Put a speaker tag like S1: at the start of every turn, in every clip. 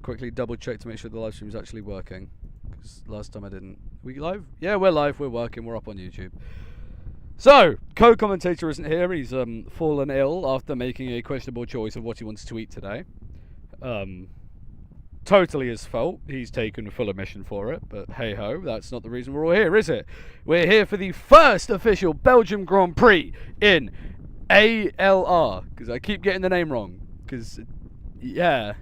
S1: quickly double check to make sure the live stream is actually working. Because last time I didn't. We live? Yeah, we're live. We're working. We're up on YouTube. So, co-commentator isn't here. He's fallen ill after making a questionable choice of what he wants to eat today. Totally his fault. He's taken full admission for it. But hey-ho, that's not the reason we're all here, is it? We're here for the first official Belgium Grand Prix in ALR. Because I keep getting the name wrong. Because, yeah.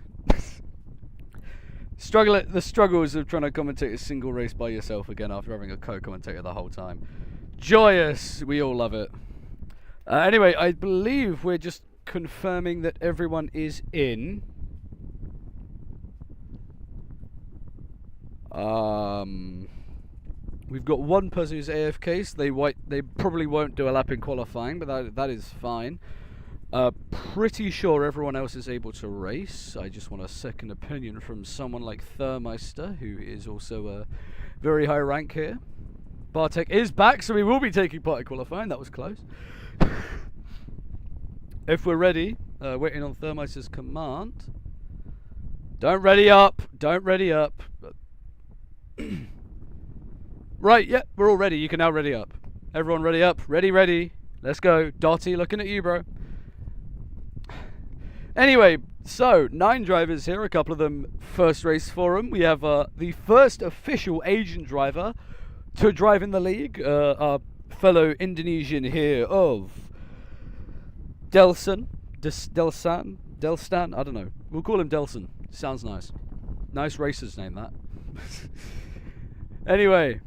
S1: The struggles of trying to commentate a single race by yourself again after having a co-commentator the whole time. Joyous. We all love it. Anyway, I believe we're just confirming that everyone is in. We've got one person who's AFK, so they probably won't do a lap in qualifying, but that is fine. Pretty sure everyone else is able to race. I just want a second opinion from someone like Thermeister, who is also a very high rank here. Bartek is back, so we will be taking part in qualifying. That was close. If we're ready, waiting on Thermeister's command. Don't ready up. Don't ready up. Right, yeah, we're all ready. You can now ready up. Everyone ready up. Ready. Let's go. Dotty, looking at you, bro. Anyway, so 9 drivers here. A couple of them first race for them. We have the first official Asian driver to drive in the league. Our fellow Indonesian here of Delstan, I don't know. We'll call him Delson. Sounds nice. Nice racer's name, that. Anyway,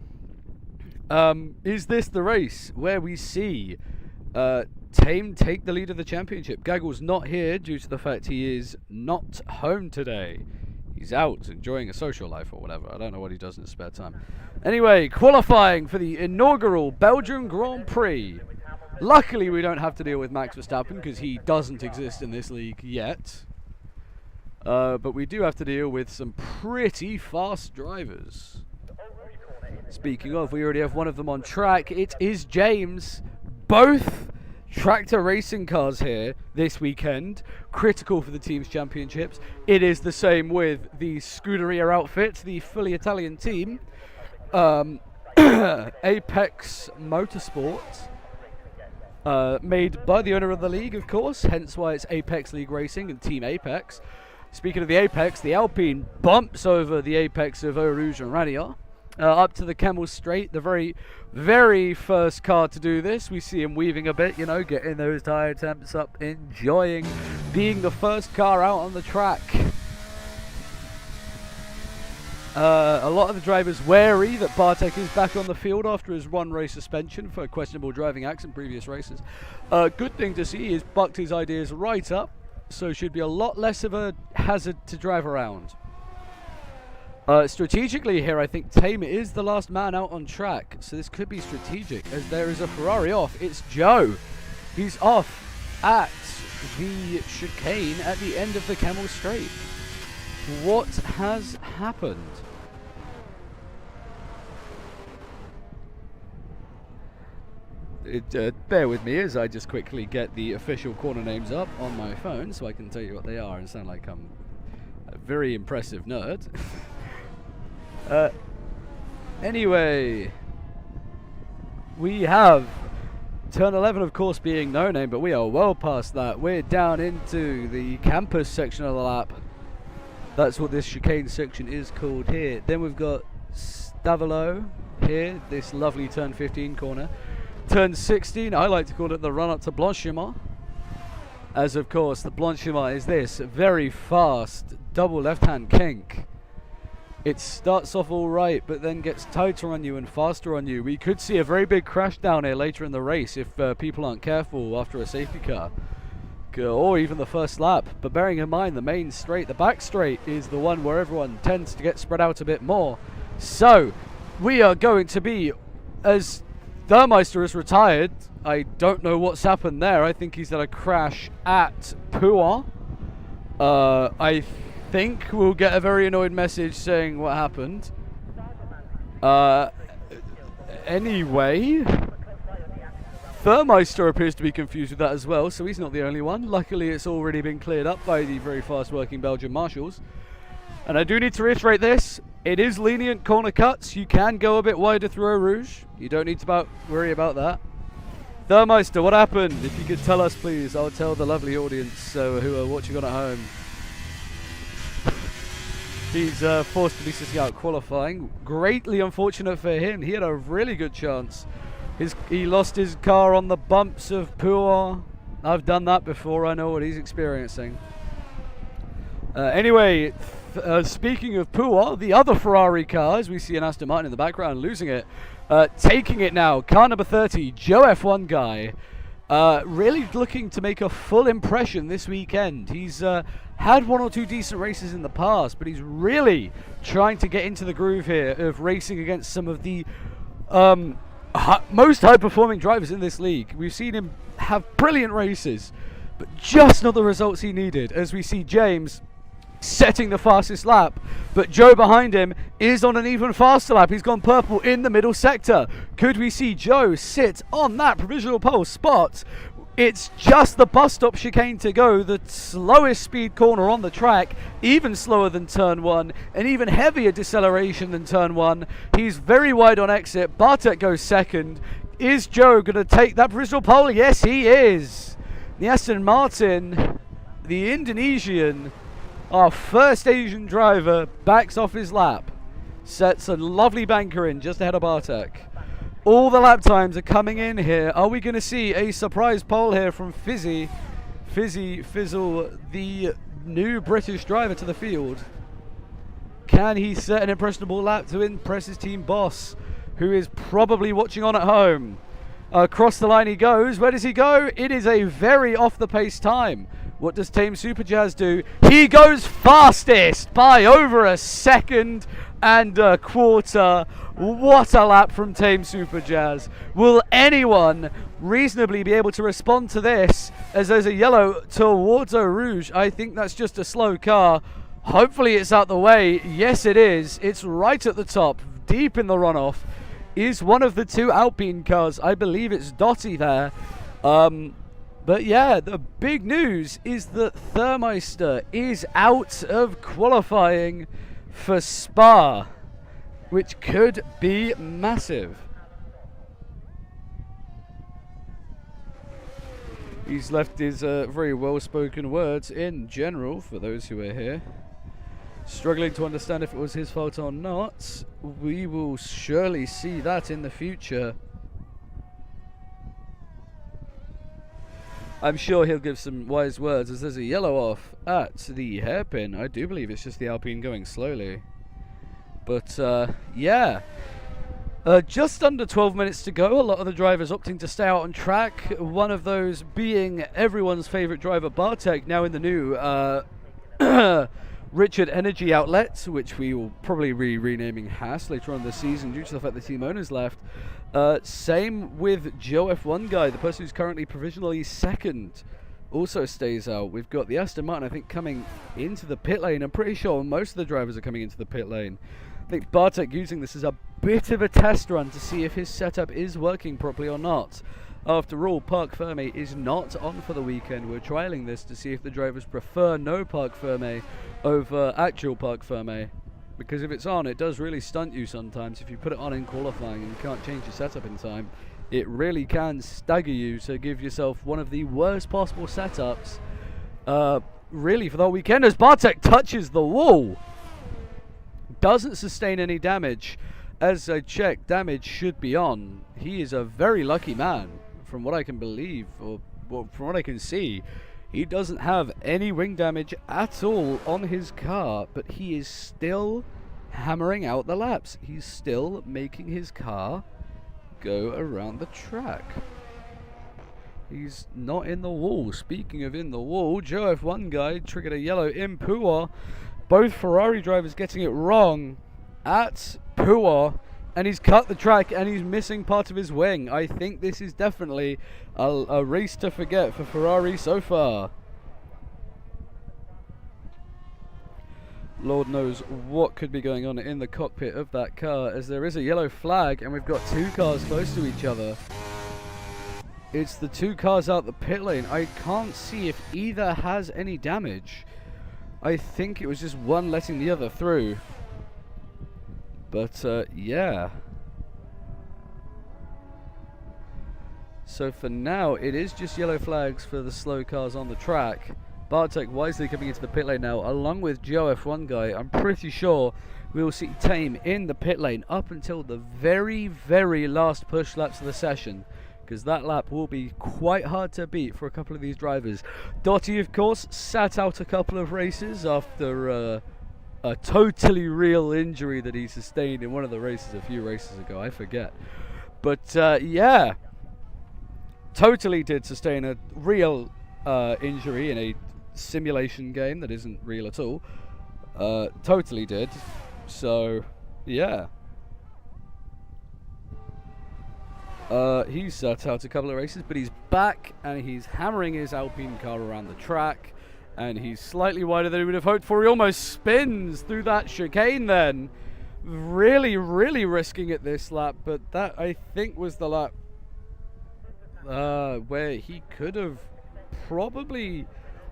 S1: is this the race where we see Tame take the lead of the championship? Gaggle's not here due to the fact he is not home today. He's out enjoying a social life or whatever. I don't know what he does in his spare time. Anyway, qualifying for the inaugural Belgium Grand Prix. Luckily, we don't have to deal with Max Verstappen because he doesn't exist in this league yet. But we do have to deal with some pretty fast drivers. Speaking of, we already have one of them on track. It is James. Both tractor racing cars here this weekend. Critical for the team's championships. It is the same with the Scuderia outfit, the fully Italian team. Apex Motorsport. Made by the owner of the league, of course. Hence why it's Apex League Racing and Team Apex. Speaking of the Apex, the Alpine bumps over the Apex of Eau Rouge and Ranier. Up to the Camel Straight, the very, very first car to do this. We see him weaving a bit, you know, getting those tire temps up, enjoying being the first car out on the track. A lot of the drivers wary that Bartek is back on the field after his one-race suspension for questionable driving acts in previous races. Good thing to see is bucked his ideas right up, so should be a lot less of a hazard to drive around. Strategically here, I think Tame is the last man out on track, so this could be strategic as there is a Ferrari off. It's Joe. He's off at the chicane at the end of the Camel Straight. What has happened? Bear with me as I just quickly get the official corner names up on my phone so I can tell you what they are and sound like I'm a very impressive nerd. Anyway, we have Turn 11, of course, being no name, but we are well past that. We're down into the campus section of the lap. That's what this chicane section is called here. Then we've got Stavelo here, this lovely turn 15 corner. Turn 16, I like to call it the run up to Blanchiment. As of course, the Blanchiment is this very fast double left-hand kink. It starts off all right, but then gets tighter on you and faster on you. We could see a very big crash down here later in the race if people aren't careful after a safety car. Or even the first lap. But bearing in mind the main straight, the back straight, is the one where everyone tends to get spread out a bit more. So, we are going to be, as Thermeister is retired, I don't know what's happened there. I think he's had a crash at Pua. I think we'll get a very annoyed message saying what happened. Anyway, Thermeister appears to be confused with that as well, so he's not the only one. Luckily, it's already been cleared up by the very fast-working Belgian marshals. And I do need to reiterate this. It is lenient corner cuts. You can go a bit wider through Eau Rouge. You don't need to worry about that. Thermeister, what happened? If you could tell us, please. I'll tell the lovely audience who are watching on at home. He's forced to be sitting out qualifying. Greatly unfortunate for him. He had a really good chance. He lost his car on the bumps of Puar. I've done that before. I know what he's experiencing. Anyway, speaking of Puar, the other Ferrari cars, we see an Aston Martin in the background losing it. Taking it now, car number 30, Joe F1 guy. Really looking to make a full impression this weekend. He's had one or two decent races in the past, but he's really trying to get into the groove here of racing against some of the most high-performing drivers in this league. We've seen him have brilliant races, but just not the results he needed, as we see James setting the fastest lap, but Joe behind him is on an even faster lap. He's gone purple in the middle sector. Could we see Joe sit on that provisional pole spot? It's just the bus stop chicane to go, the slowest speed corner on the track, even slower than turn 1, and even heavier deceleration than turn 1. He's very wide on exit. Bartek goes second. Is Joe going to take that provisional pole? Yes, he is. The Aston Martin, the Indonesian, our first Asian driver, backs off his lap, sets a lovely banker in just ahead of Bartek. All the lap times are coming in here. Are we going to see a surprise pole here from Fizzy Fizzle, the new British driver to the field? Can he set an impressionable lap to impress his team boss, who is probably watching on at home? Across the line he goes. Where does he go? It is a very off-the-pace time. What does Team Superjazz do? He goes fastest by over a second and a quarter. What a lap from Team Superjazz. Will anyone reasonably be able to respond to this, as there's a yellow towards Eau Rouge? I think that's just a slow car. Hopefully it's out the way. Yes, it is. It's right at the top, deep in the runoff, is one of the two Alpine cars. I believe it's Dotti there. But yeah, the big news is that Thermeister is out of qualifying for Spa, which could be massive. He's left his very well-spoken words in general for those who are here. Struggling to understand if it was his fault or not. We will surely see that in the future. I'm sure he'll give some wise words, as there's a yellow off at the hairpin. I do believe it's just the Alpine going slowly. But, yeah. Just under 12 minutes to go. A lot of the drivers opting to stay out on track. One of those being everyone's favourite driver, Bartek, now in the new Richard Energy Outlet, which we will probably be renaming Haas later on this season due to the fact the team owners left. Same with Joe F1 guy, the person who's currently provisionally second, also stays out. We've got the Aston Martin, I think, coming into the pit lane. I'm pretty sure most of the drivers are coming into the pit lane. I think Bartek using this as a bit of a test run to see if his setup is working properly or not. After all, Parc Ferme is not on for the weekend. We're trialing this to see if the drivers prefer no Parc Ferme over actual Parc Ferme. Because if it's on, it does really stunt you sometimes. If you put it on in qualifying and you can't change your setup in time, it really can stagger you to give yourself one of the worst possible setups really for the whole weekend. As Bartek touches the wall, doesn't sustain any damage. As I check, damage should be on. He is a very lucky man, from what I can believe, or from what I can see. He doesn't have any wing damage at all on his car, but he is still hammering out the laps. He's still making his car go around the track. He's not in the wall. Speaking of in the wall, Joe F1 guy triggered a yellow in Puar. Both Ferrari drivers getting it wrong at Puar, and he's cut the track and he's missing part of his wing. I think this is definitely a race to forget for Ferrari so far. Lord knows what could be going on in the cockpit of that car, as there is a yellow flag and we've got two cars close to each other. It's the two cars out the pit lane. I can't see if either has any damage. I think it was just one letting the other through. But, yeah. So for now, it is just yellow flags for the slow cars on the track. Bartek wisely coming into the pit lane now, along with Joe F1 guy. I'm pretty sure we will see Tame in the pit lane up until the very, very last push laps of the session, because that lap will be quite hard to beat for a couple of these drivers. Dottie, of course, sat out a couple of races after a totally real injury that he sustained in one of the races a few races ago. I forget. But, yeah. Totally did sustain a real injury in a simulation game that isn't real at all. Totally did. So, yeah. He's sat out a couple of races, but he's back and he's hammering his Alpine car around the track. And he's slightly wider than he would have hoped for. He almost spins through that chicane then. Really, really risking it this lap. But that, I think, was the lap where he could have probably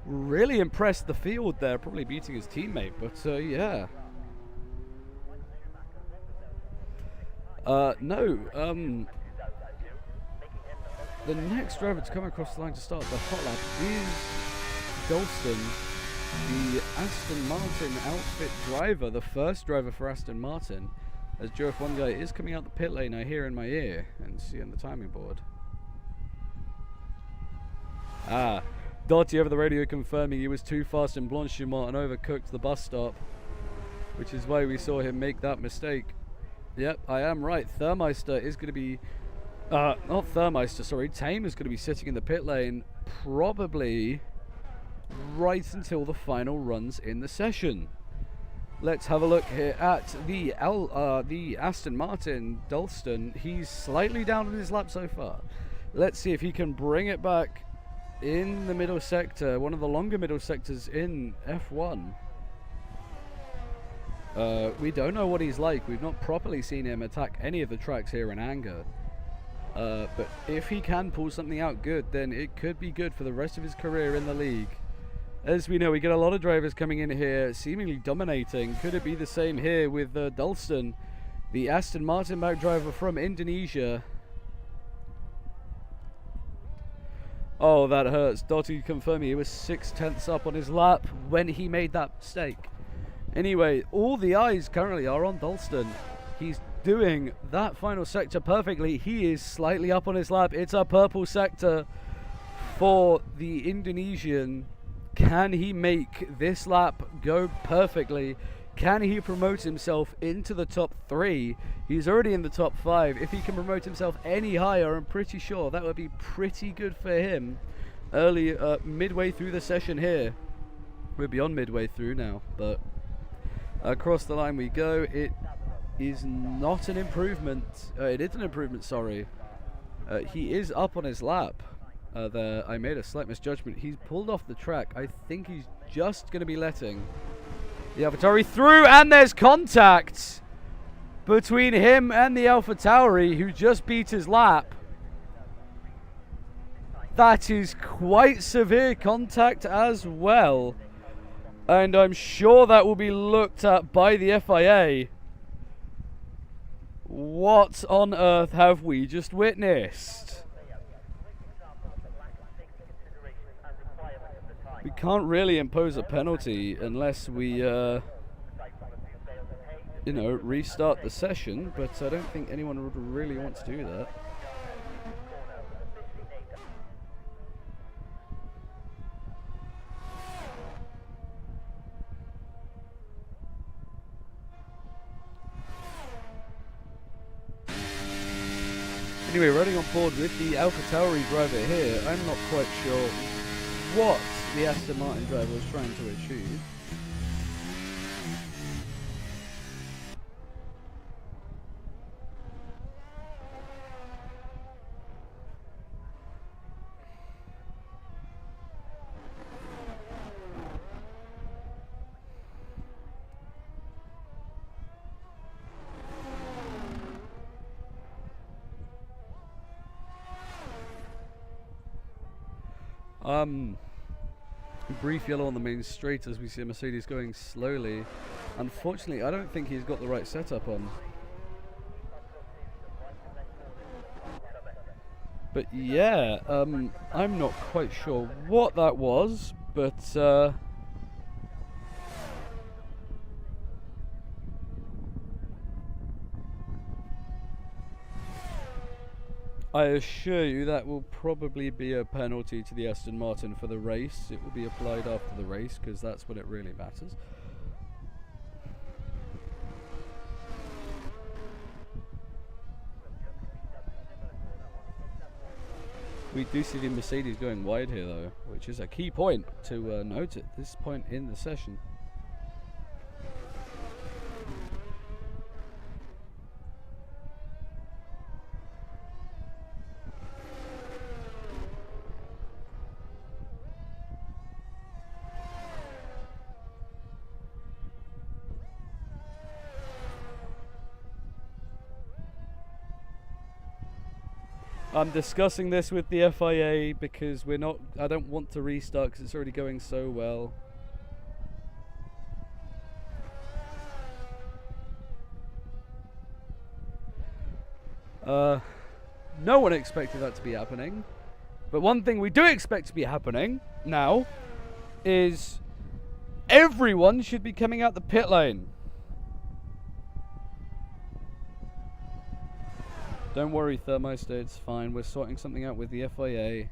S1: really impressed the field there. Probably beating his teammate. But, yeah. No, the next driver to come across the line to start the hot lap is Dalston, the Aston Martin outfit driver, the first driver for Aston Martin, as Joe F1 guy is coming out the pit lane. I hear in my ear and see on the timing board. Dottie over the radio confirming he was too fast in Blanchimont and overcooked the bus stop, which is why we saw him make that mistake. Yep, I am right. Thermeister is going to be... not Thermeister, sorry. Tame is going to be sitting in the pit lane probably right until the final runs in the session. Let's have a look here at the Aston Martin Dalston. He's slightly down on his lap so far. Let's see if he can bring it back in the middle sector, one of the longer middle sectors in F1. We don't know what he's like. We've not properly seen him attack any of the tracks here in anger. But if he can pull something out good, then it could be good for the rest of his career in the league. As we know, we get a lot of drivers coming in here seemingly dominating. Could it be the same here with Dalston, the Aston Martin back driver from Indonesia? Oh, that hurts. Dottie confirming he was 6/10 up on his lap when he made that mistake. Anyway, all the eyes currently are on Dalston. He's doing that final sector perfectly. He is slightly up on his lap. It's a purple sector for the Indonesian. Can he make this lap go perfectly? Can he promote himself into the top 3? He's already in the top 5. If he can promote himself any higher, I'm pretty sure that would be pretty good for him early, midway through the session here. We're beyond midway through now, but across the line we go. It is not an improvement. It is an improvement, sorry. He is up on his lap. There, I made a slight misjudgment. He's pulled off the track. I think he's just going to be letting the AlphaTauri through, and there's contact between him and the AlphaTauri, who just beat his lap. That is quite severe contact as well. And I'm sure that will be looked at by the FIA. What on earth have we just witnessed? We can't really impose a penalty unless we, you know, restart the session, but I don't think anyone would really want to do that. Anyway, running on board with the AlphaTauri driver here, I'm not quite sure what the Aston Martin driver was trying to achieve. brief yellow on the main straight as we see a Mercedes going slowly. Unfortunately, I don't think he's got the right setup on. But yeah, I'm not quite sure what that was, but I assure you that will probably be a penalty to the Aston Martin for the race. It will be applied after the race because that's when it really matters. We do see the Mercedes going wide here though, which is a key point to note at this point in the session. I'm discussing this with the FIA because I don't want to restart because it's already going so well. No one expected that to be happening. But one thing we do expect to be happening now is everyone should be coming out the pit lane. Don't worry, Thermostat, it's fine. We're sorting something out with the FIA.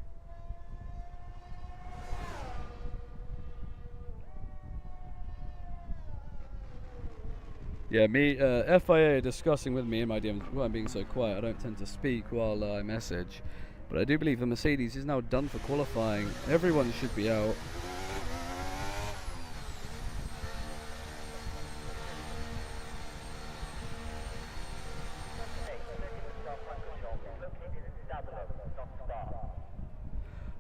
S1: Yeah, FIA are discussing with me in my DMs. Well, I'm being so quiet, I don't tend to speak while I message. But I do believe the Mercedes is now done for qualifying. Everyone should be out.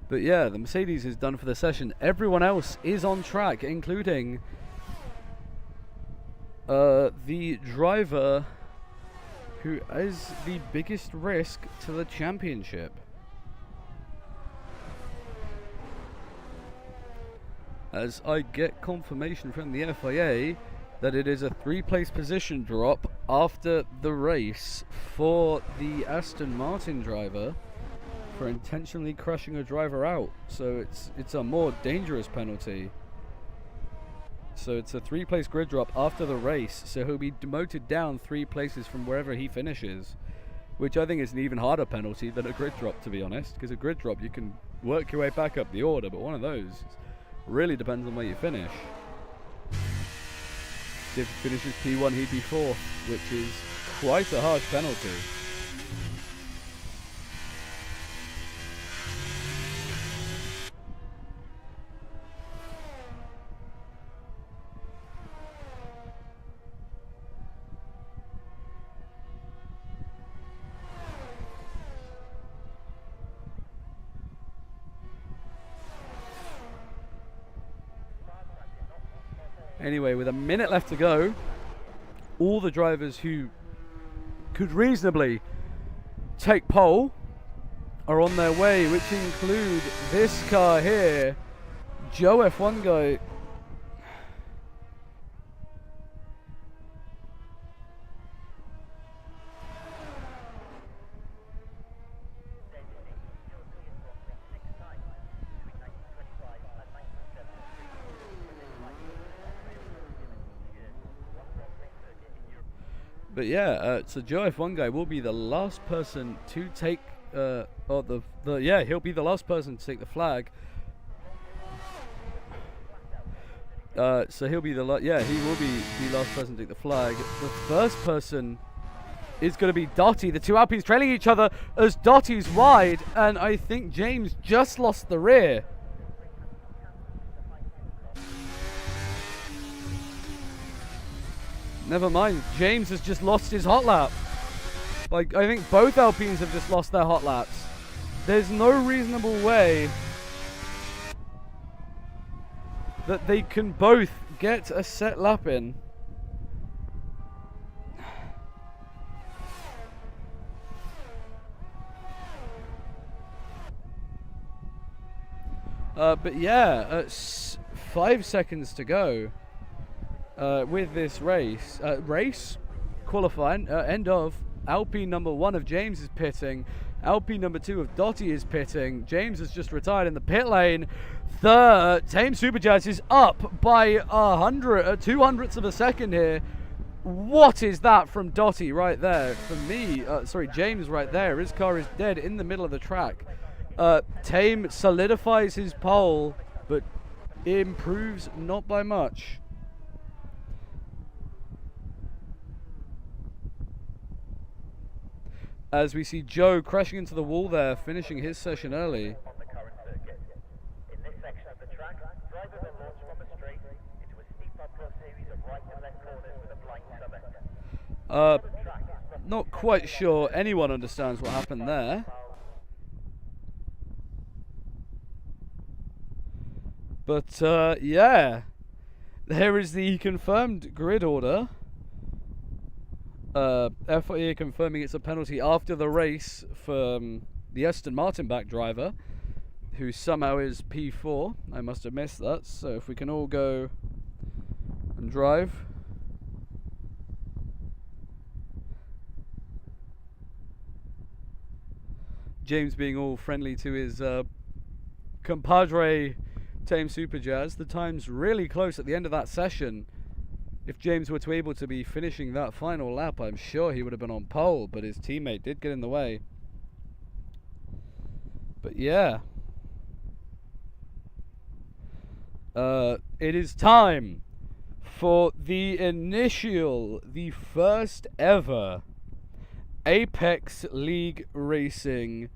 S1: But yeah, the Mercedes is done for the session. Everyone else is on track, including the driver who is the biggest risk to the championship. As I get confirmation from the FIA that it is a 3-place position drop after the race for the Aston Martin driver for intentionally crashing a driver out. So it's a more dangerous penalty. So it's a 3-place grid drop after the race, so he'll be demoted down 3 places from wherever he finishes, which I think is an even harder penalty than a grid drop, to be honest, because a grid drop you can work your way back up the order, but one of those really depends on where you finish. If he finishes P1 he'd be 4th, which is quite a harsh penalty. Anyway, with a minute left to go, all the drivers who could reasonably take pole are on their way, which include this car here, Joe F1 guy. But yeah, so Joe F1 guy will be the last person to take, he'll be the last person to take the flag. So he'll be he will be the last person to take the flag. The first person is going to be Dottie. The two Alpines trailing each other as Dottie's wide, and I think James just lost the rear. Never mind, James has just lost his hot lap. Like, I think both Alpines have just lost their hot laps. There's no reasonable way that they can both get a set lap in. But yeah, 5 seconds to go with this race. Qualifying, end of. Alpine number 1 of James is pitting. Alpine number 2 of Dottie is pitting. James has just retired in the pit lane. Third, Team Superjazz is up by 200ths of a second here. What is that from Dottie right there? For me, James right there. His car is dead in the middle of the track. Tame solidifies his pole, but improves not by much. As we see Joe crashing into the wall there, finishing his session early. Not quite sure anyone understands what happened there. But, yeah. There is the confirmed grid order. FIA confirming it's a penalty after the race for the Aston Martin back driver, who somehow is P4. I must have missed that. So if we can all go and drive. James being all friendly to his compadre Team Superjazz. The time's really close at the end of that session. If James were to be able to be finishing that final lap, I'm sure he would have been on pole, but his teammate did get in the way. But yeah. It is time for the first ever Apex League Racing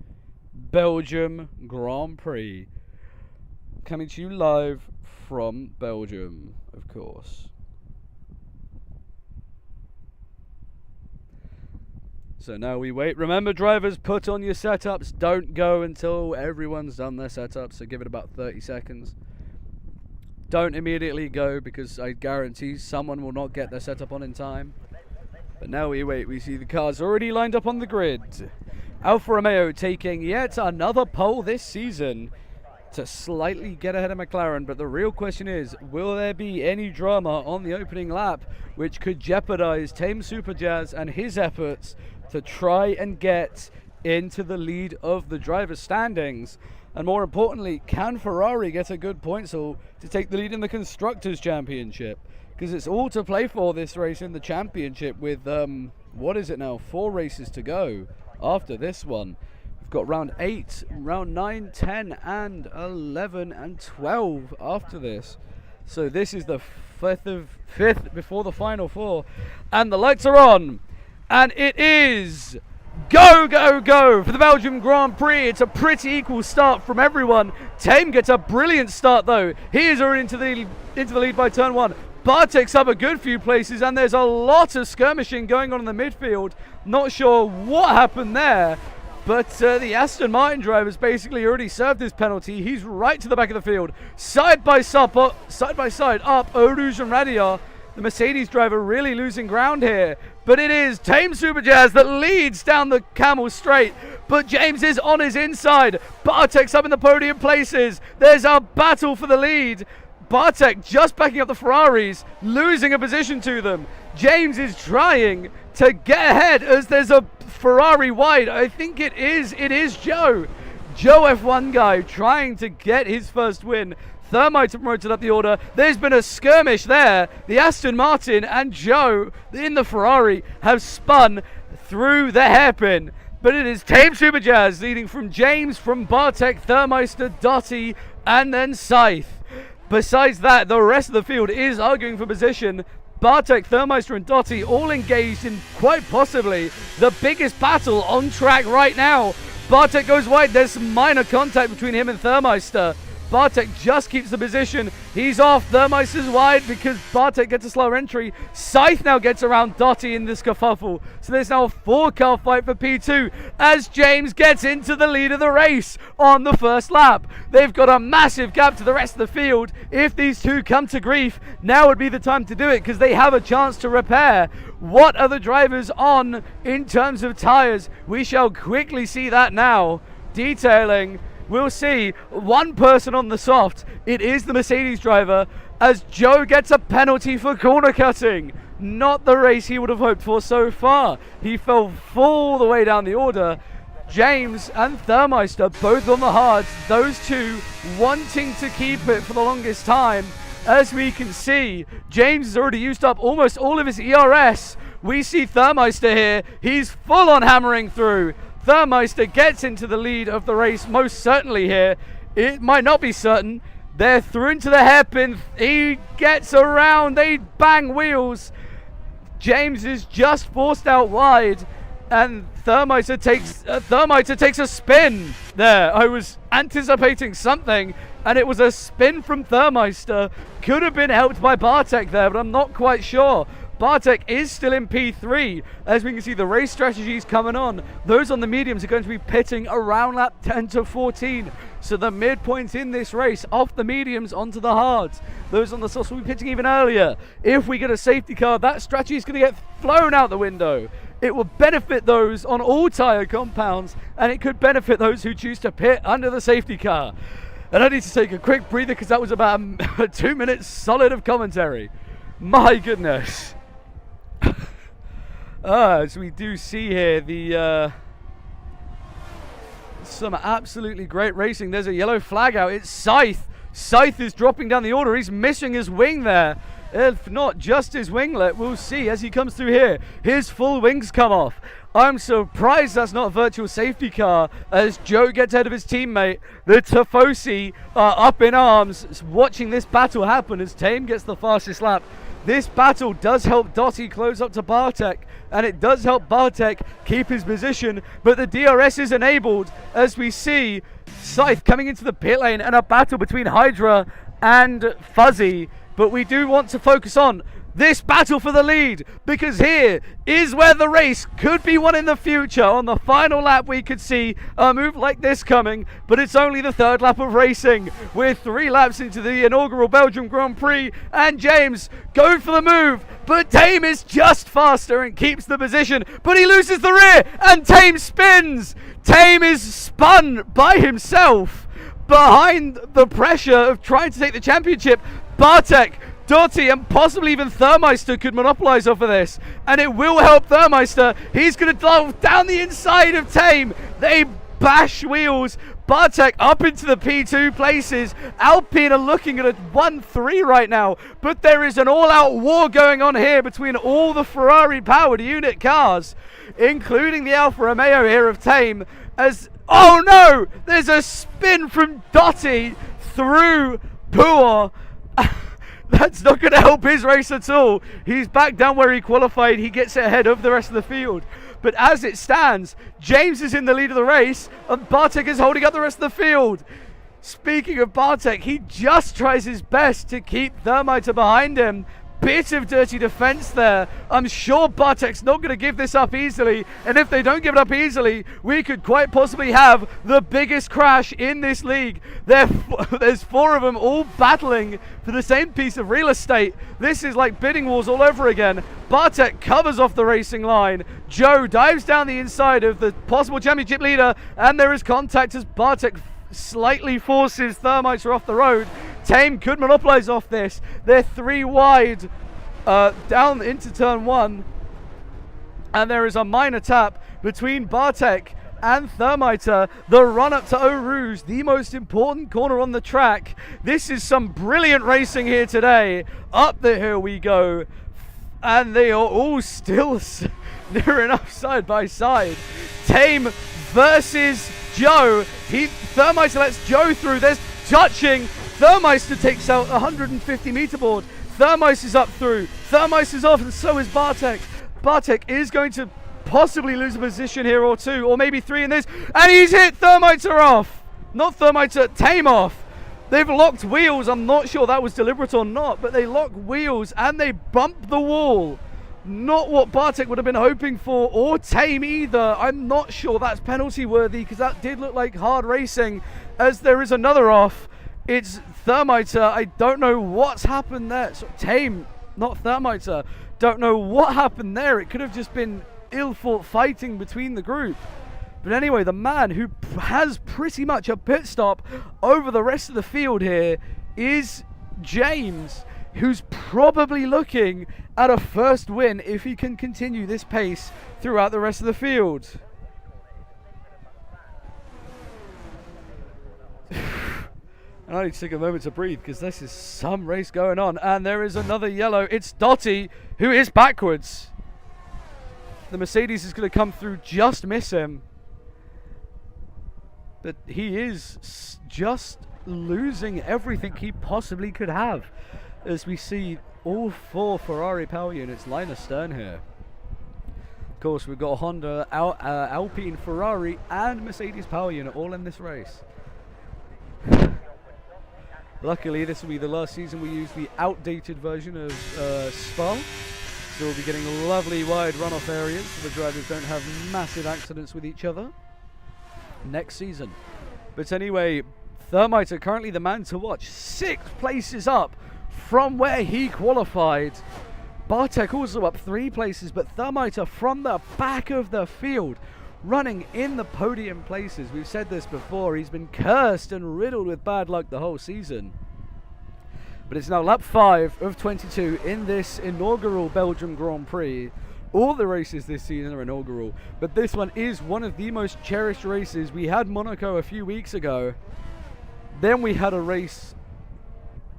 S1: Belgium Grand Prix. Coming to you live from Belgium, of course. So now we wait. Remember, drivers, put on your setups. Don't go until everyone's done their setups, so give it about 30 seconds. Don't immediately go, because I guarantee someone will not get their setup on in time. But now we wait. We see the cars already lined up on the grid. Alfa Romeo taking yet another pole this season to slightly get ahead of McLaren. But the real question is, will there be any drama on the opening lap which could jeopardize Team Superjazz and his efforts to try and get into the lead of the driver's standings? And more importantly, can Ferrari get a good point haul to take the lead in the Constructors' Championship? Because it's all to play for this race in the championship with, what is it now, 4 races to go after this one. We've got round 8, round 9, 10, and 11, and 12 after this. So this is the fifth before the final 4. And the lights are on. And it is go, go, go for the Belgium Grand Prix. It's a pretty equal start from everyone. Tame gets a brilliant start though. He is already into the lead by turn 1. Bartek's up a good few places, and there's a lot of skirmishing going on in the midfield. Not sure what happened there, but the Aston Martin driver's basically already served his penalty. He's right to the back of the field. Side by side up, Eau Rouge and Radiar. The Mercedes driver really losing ground here. But it is Team Superjazz that leads down the Camel Straight. But James is on his inside. Bartek's up in the podium places. There's a battle for the lead. Bartek just backing up the Ferraris, losing a position to them. James is trying to get ahead as there's a Ferrari wide. I think it is Joe. Joe F1 guy trying to get his first win. Thermite promoted up the order. There's been a skirmish there. The Aston Martin and Joe in the Ferrari have spun through the hairpin. But it is Team Superjazz leading from James, from Bartek, Thermeister, Dottie, and then Scythe. Besides that, the rest of the field is arguing for position. Bartek, Thermeister, and Dottie all engaged in quite possibly the biggest battle on track right now. Bartek goes wide. There's some minor contact between him and Thermeister. Bartek just keeps the position. He's off. Thermeister's wide because Bartek gets a slower entry. Scythe now gets around Dottie in this kerfuffle. So there's now a 4-car fight for P2 as James gets into the lead of the race on the first lap. They've got a massive gap to the rest of the field. If these two come to grief, now would be the time to do it because they have a chance to repair. What are the drivers on in terms of tyres? We shall quickly see that now. Detailing We'll see. One person on the soft. It is the Mercedes driver, as Joe gets a penalty for corner cutting. Not the race he would have hoped for so far. He fell all the way down the order. James and Thermeister both on the hards. Those two wanting to keep it for the longest time. As we can see, James has already used up almost all of his ERS. We see Thermeister here. He's full on hammering through. Thermeister gets into the lead of the race most certainly here. It might not be certain. They're through into the hairpin. He gets around. They bang wheels. James is just forced out wide. And Thermeister takes a spin there. I was anticipating something, and it was a spin from Thermeister. Could have been helped by Bartek there, but I'm not quite sure. Bartek is still in P3. As we can see, the race strategy is coming on. Those on the mediums are going to be pitting around lap 10 to 14. So the midpoint in this race, off the mediums onto the hards. Those on the softs will be pitching even earlier. If we get a safety car, that strategy is going to get flown out the window. It will benefit those on all tyre compounds, and it could benefit those who choose to pit under the safety car. And I need to take a quick breather because that was about 2 minutes solid of commentary. My goodness. As we do see here, some absolutely great racing. There's a yellow flag out. It's Scythe. Scythe is dropping down the order. He's missing his wing there. If not just his winglet, we'll see as he comes through here. His full wings come off. I'm surprised that's not a virtual safety car as Joe gets ahead of his teammate. The Tifosi are up in arms watching this battle happen as Tame gets the fastest lap. This battle does help Dottie close up to Bartek, and it does help Bartek keep his position, but the DRS is enabled as we see Scythe coming into the pit lane and a battle between Hydra and Fuzzy. But we do want to focus on this battle for the lead, because here is where the race could be won in the future. On the final lap we could see a move like this coming, but it's only the third lap of racing. We're 3 laps into the inaugural Belgium Grand Prix, and James going for the move, but Tame is just faster and keeps the position, but he loses the rear, and Tame spins. Tame is spun by himself behind the pressure of trying to take the championship. Bartek, Dottie, and possibly even Thermeister could monopolize off of this, and it will help Thermeister. He's going to dive down the inside of Tame. They bash wheels. Bartek up into the P2 places. Alpine are looking at a 1-3 right now, but there is an all-out war going on here between all the Ferrari-powered unit cars, including the Alfa Romeo here of Tame, as, oh no, there's a spin from Dottie through Poor. That's not going to help his race at all. He's back down where he qualified. He gets ahead of the rest of the field. But as it stands, James is in the lead of the race, and Bartek is holding up the rest of the field. Speaking of Bartek, he just tries his best to keep Thermiter behind him. Bit of dirty defense there. I'm sure Bartek's not going to give this up easily, and if they don't give it up easily, we could quite possibly have the biggest crash in this league. There's 4 of them all battling for the same piece of real estate. This is like bidding wars all over again. Bartek covers off the racing line. Joe dives down the inside of the possible championship leader, and there is contact as Bartek slightly forces Thermiter off the road. Tame could monopolize off this. They're 3 wide down into turn 1, and there is a minor tap between Bartek and Thermiter. The run up to Eau Rouge, the most important corner on the track. This is some brilliant racing here today. Up the hill we go, and they are all still near enough side by side. Tame versus Joe. Thermiter lets Joe through. There's touching. Thermeister takes out 150 meter board. Thermeister's up through. Thermeister's off, and so is Bartek. Bartek is going to possibly lose a position here or 2, or maybe 3 in this, and he's hit Thermiter off. Not Thermiter, Tame off. They've locked wheels. I'm not sure that was deliberate or not, but they lock wheels and they bump the wall. Not what Bartek would have been hoping for, or Tame either. I'm not sure that's penalty worthy, because that did look like hard racing, as there is another off. It's Thermiter. I don't know what's happened there. So Tame, not Thermiter. Don't know what happened there. It could have just been ill-fought fighting between the group. But anyway, the man who has pretty much a pit stop over the rest of the field here is James, who's probably looking at a first win if he can continue this pace throughout the rest of the field. And I need to take a moment to breathe because this is some race going on. And there is another yellow. It's Dottie, who is backwards. The Mercedes is going to come through, just miss him. But he is just losing everything he possibly could have, as we see all 4 Ferrari power units line astern here. Of course, we've got Honda, Alpine, Ferrari, and Mercedes power unit all in this race. Luckily, this will be the last season we use the outdated version of Spa. So we'll be getting lovely wide runoff areas so the drivers don't have massive accidents with each other next season. But anyway, Thermite currently the man to watch. 6 places up from where he qualified. Bartek also up 3 places, but Thermite from the back of the field, running in the podium places. We've said this before, he's been cursed and riddled with bad luck the whole season. But it's now lap 5 of 22 in this inaugural Belgium Grand Prix. All the races this season are inaugural, but this one is one of the most cherished races. We had Monaco a few weeks ago. Then we had a race,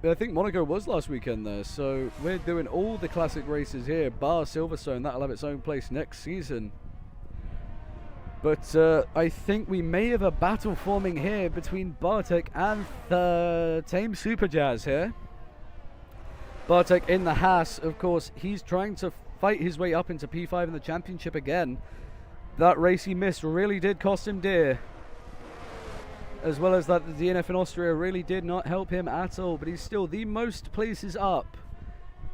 S1: I think Monaco was last weekend there, so we're doing all the classic races here, bar Silverstone. That'll have its own place next season. But I think we may have a battle forming here between Bartek and the Team Superjazz here. Bartek in the Haas, of course, he's trying to fight his way up into P5 in the championship again. That race he missed really did cost him dear. As well as that, the DNF in Austria really did not help him at all, but he's still the most places up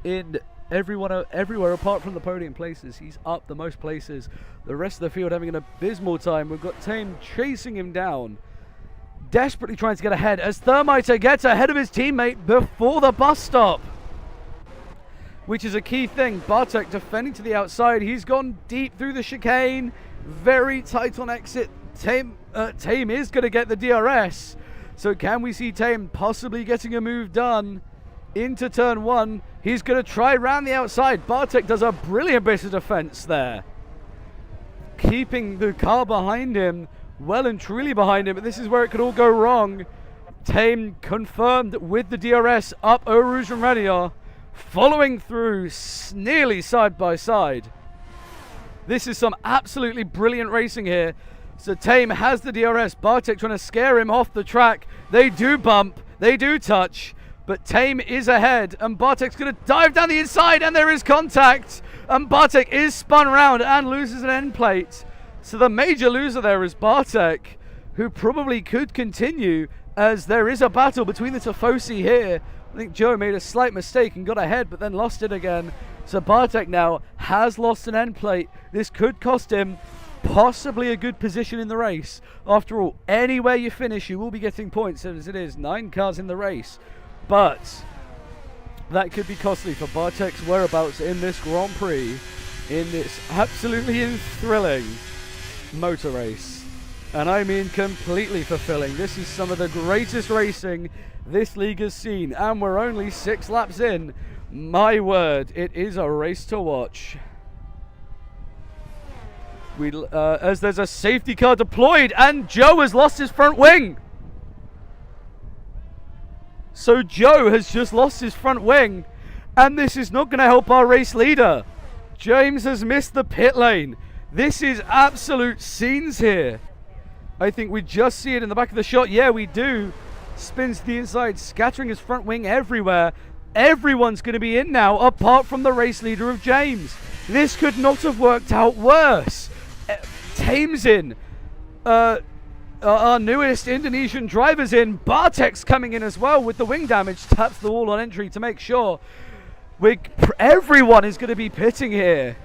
S1: in everywhere apart from the podium places. He's up the most places. The rest of the field having an abysmal time. We've got Tame chasing him down, desperately trying to get ahead as Thermite gets ahead of his teammate before the bus stop, which is a key thing. Bartek defending to the outside. He's gone deep through the chicane, very tight on exit. Tame is going to get the DRS. So can we see Tame possibly getting a move done into turn 1? He's going to try round the outside. Bartek does a brilliant bit of defense there, keeping the car behind him, well and truly behind him. But this is where it could all go wrong. Tame confirmed with the DRS up Eau Rouge and Radier, following through nearly side by side. This is some absolutely brilliant racing here. So Tame has the DRS. Bartek trying to scare him off the track. They do bump, they do touch, but Tame is ahead, and Bartek's going to dive down the inside, and there is contact, and Bartek is spun round and loses an end plate. So the major loser there is Bartek, who probably could continue, as there is a battle between the Tifosi here. I think Joe made a slight mistake and got ahead, but then lost it again. So Bartek now has lost an end plate. This could cost him possibly a good position in the race. After all, anywhere you finish, you will be getting points, as it is 9 cars in the race. But that could be costly for Bartek's whereabouts in this Grand Prix, in this absolutely thrilling motor race. And I mean completely fulfilling. This is some of the greatest racing this league has seen, and we're only 6 laps in. My word, it is a race to watch. As there's a safety car deployed, and Joe has lost his front wing. So Joe has just lost his front wing, and this is not going to help our race leader. James has missed the pit lane. This is absolute scenes here. I think we just see it in the back of the shot. Yeah, we do. Spins to the inside, scattering his front wing everywhere. Everyone's going to be in now, apart from the race leader of James. This could not have worked out worse. Tame's in. Our newest Indonesian driver's in. Bartek's coming in as well with the wing damage. Taps the wall on entry to make sure. Everyone is going to be pitting here.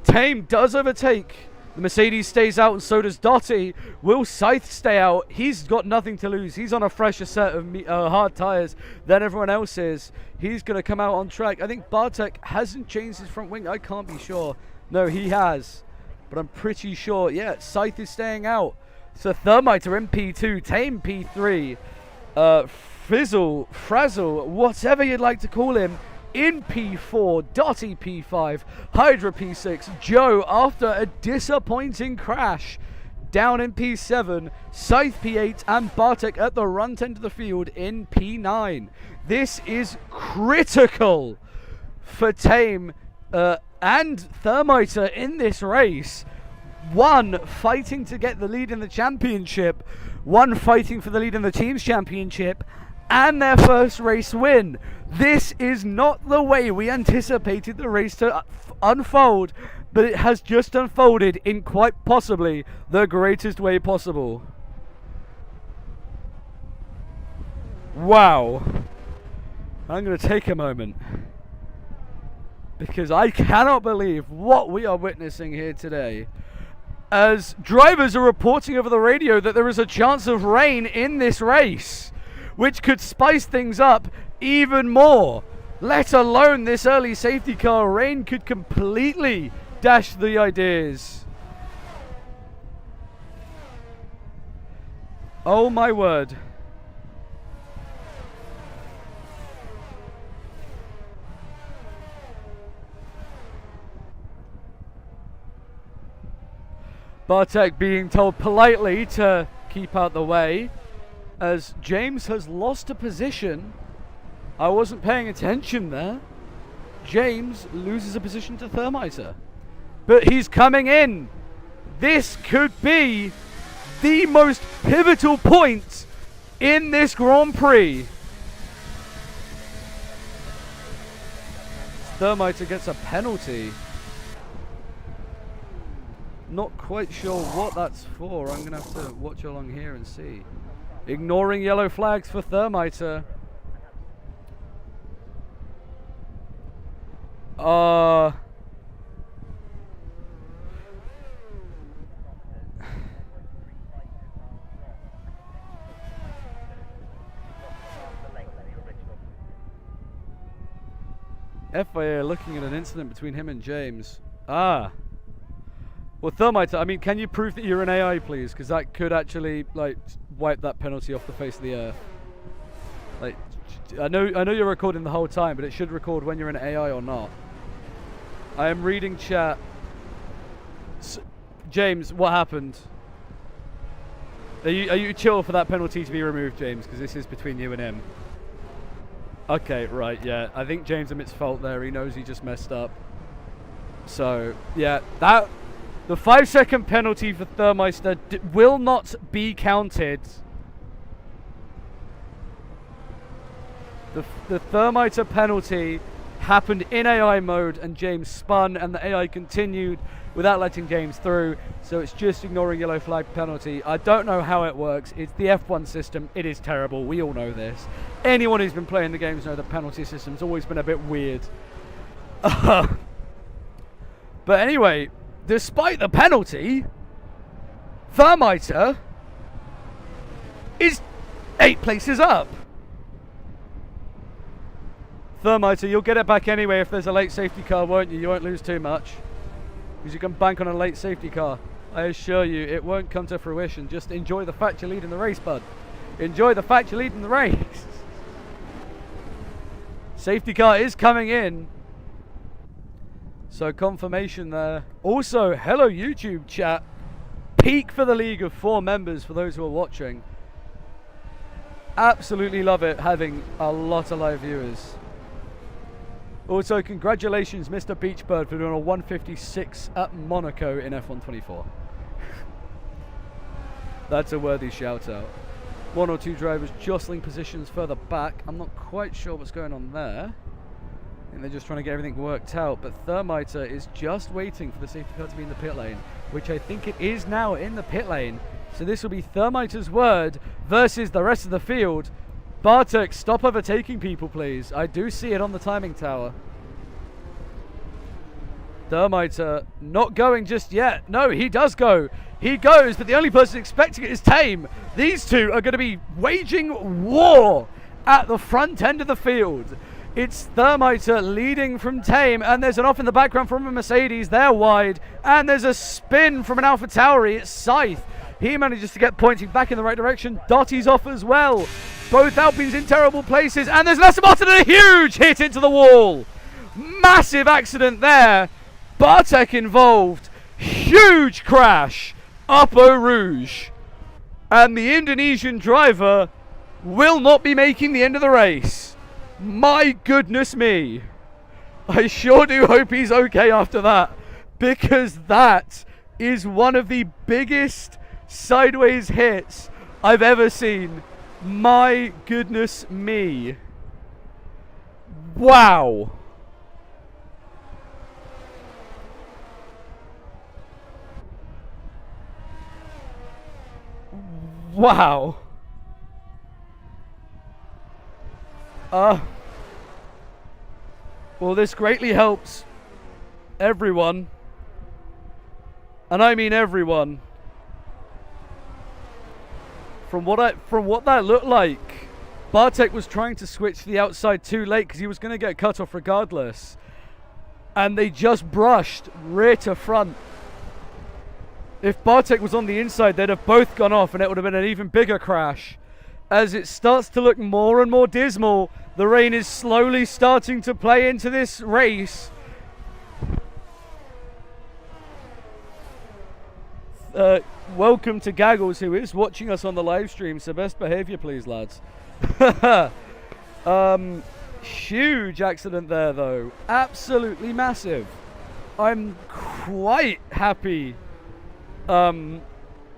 S1: Tame does overtake. The Mercedes stays out, and so does Dottie. Will Scythe stay out? He's got nothing to lose. He's on a fresher set of hard tyres than everyone else is. He's going to come out on track. I think Bartek hasn't changed his front wing. I can't be sure. No, he has. but I'm pretty sure, yeah, Scythe is staying out. So Thermiter in P2, Tame P3, Fizzle, Frazzle, whatever you'd like to call him, in P4, Dotty P5, Hydra P6, Joe, after a disappointing crash, down in P7, Scythe P8, and Bartek at the runt end of the field in P9. This is critical for Tame and Thermiter in this race. One fighting to get the lead in the championship, one fighting for the lead in the team's championship, and their first race win. This is not the way we anticipated the race to unfold, but it has just unfolded in quite possibly the greatest way possible. Wow. I'm going to take a moment, because I cannot believe what we are witnessing here today, as drivers are reporting over the radio that there is a chance of rain in this race, which could spice things up even more. Let alone this early safety car. Rain could completely dash the ideas. Oh my word. Bartek being told politely to keep out the way, as James has lost a position. I wasn't paying attention there. James loses a position to Thermiter, but he's coming in. This could be the most pivotal point in this Grand Prix. Thermiter gets a penalty. Not quite sure what that's for. I'm gonna have to watch along here and see. Ignoring yellow flags for Thermiter. FIA looking at an incident between him and James. Well, Thermiter, I mean, can you prove that you're an AI, please? Because that could actually, like, wipe that penalty off the face of the earth. Like, I know you're recording the whole time, but it should record when you're an AI or not. I am reading chat. James, what happened? Are you chill for that penalty to be removed, James? Because this is between you and him. Okay, right, yeah. I think James admits fault there. He knows he just messed up. So, yeah, the 5-second penalty for Thermiter will not be counted. The Thermiter penalty happened in AI mode, and James spun, and the AI continued without letting James through. So it's just ignoring yellow flag penalty. I don't know how it works. It's the F1 system. It is terrible. We all know this. Anyone who's been playing the games know the penalty system's always been a bit weird. But anyway, despite the penalty, Thermiter is 8 places up. Thermiter, you'll get it back anyway if there's a late safety car, won't you? You won't lose too much, because you can bank on a late safety car. I assure you, it won't come to fruition. Just enjoy the fact you're leading the race, bud. Enjoy the fact you're leading the race. Safety car is coming in. So confirmation there. Also, hello YouTube chat. Peak for the League of 4 members for those who are watching. Absolutely love it having a lot of live viewers. Also, congratulations Mr. Beachbird for doing a 156 at Monaco in F1 24. That's a worthy shout out. 1 or 2 drivers jostling positions further back. I'm not quite sure what's going on there. I think they're just trying to get everything worked out, but Thermiter is just waiting for the safety car to be in the pit lane, which I think it is now in the pit lane. So this will be Thermiter's word versus the rest of the field. Bartek, stop overtaking people, please. I do see it on the timing tower. Thermiter not going just yet. No, he does go. He goes, but the only person expecting it is Tame. These two are going to be waging war at the front end of the field. It's Thermiter leading from Tame, and there's an off in the background from a Mercedes. They're wide, and there's a spin from an Alpha Tauri. It's Scythe. He manages to get pointing back in the right direction. Dottie's off as well. Both Alpines in terrible places, and there's Lester Martin and a huge hit into the wall. Massive accident there. Bartek involved. Huge crash up Eau Rouge. And the Indonesian driver will not be making the end of the race. My goodness me. I sure do hope he's okay after that, because that is one of the biggest sideways hits I've ever seen. My goodness me. Wow. Wow. Well, this greatly helps everyone. And I mean everyone. From what that looked like, Bartek was trying to switch to the outside too late because he was going to get cut off regardless. And they just brushed rear to front. If Bartek was on the inside, they'd have both gone off and it would have been an even bigger crash. As it starts to look more and more dismal, the rain is slowly starting to play into this race. Welcome to Gaggles, who is watching us on the live stream, so best behavior please, lads. Huge accident there though, absolutely massive. I'm quite happy that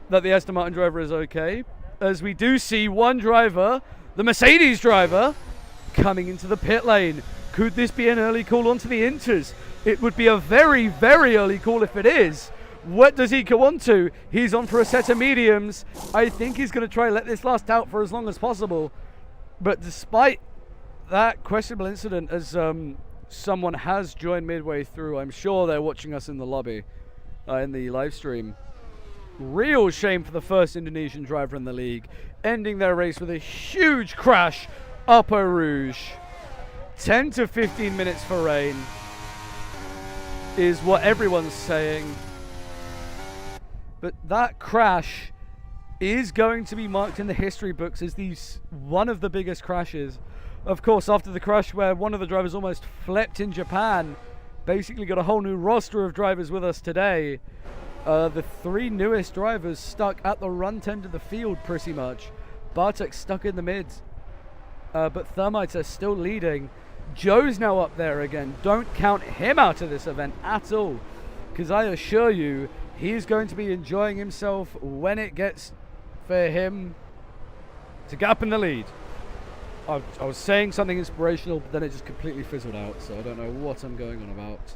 S1: the Aston Martin driver is okay, as we do see one driver, the Mercedes driver, coming into the pit lane. Could this be an early call onto the Inters? It would be a very, very early call if it is. What does he go on to? He's on for a set of mediums. I think he's going to try and let this last out for as long as possible. But despite that questionable incident, as someone has joined midway through, I'm sure they're watching us in the lobby, in the live stream. Real shame for the first Indonesian driver in the league, ending their race with a huge crash up Eau Rouge. 10 to 15 minutes for rain is what everyone's saying. But that crash is going to be marked in the history books as one of the biggest crashes. Of course, after the crash where one of the drivers almost flipped in Japan, basically got a whole new roster of drivers with us today. The three newest drivers stuck at the front end of the field pretty much. Bartek stuck in the mids, but Thermiter still leading. Joe's now up there again. Don't count him out of this event at all, because I assure you, he's going to be enjoying himself when it gets for him to get up in the lead. I was saying something inspirational, but then it just completely fizzled out, so I don't know what I'm going on about.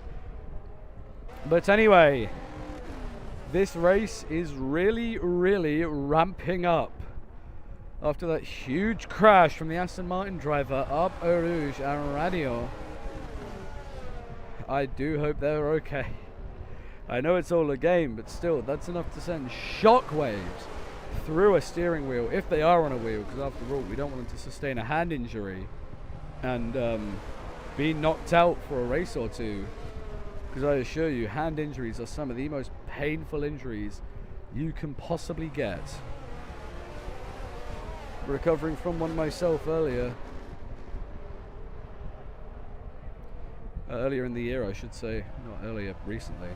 S1: But anyway, this race is really, really ramping up. After that huge crash from the Aston Martin driver up Eau Rouge and Radio, I do hope they're okay. I know it's all a game, but still, that's enough to send shockwaves through a steering wheel, if they are on a wheel, because after all, we don't want them to sustain a hand injury and be knocked out for a race or two. Because I assure you, hand injuries are some of the most painful injuries you can possibly get. Recovering from one myself earlier in the year, I should say, not earlier, recently.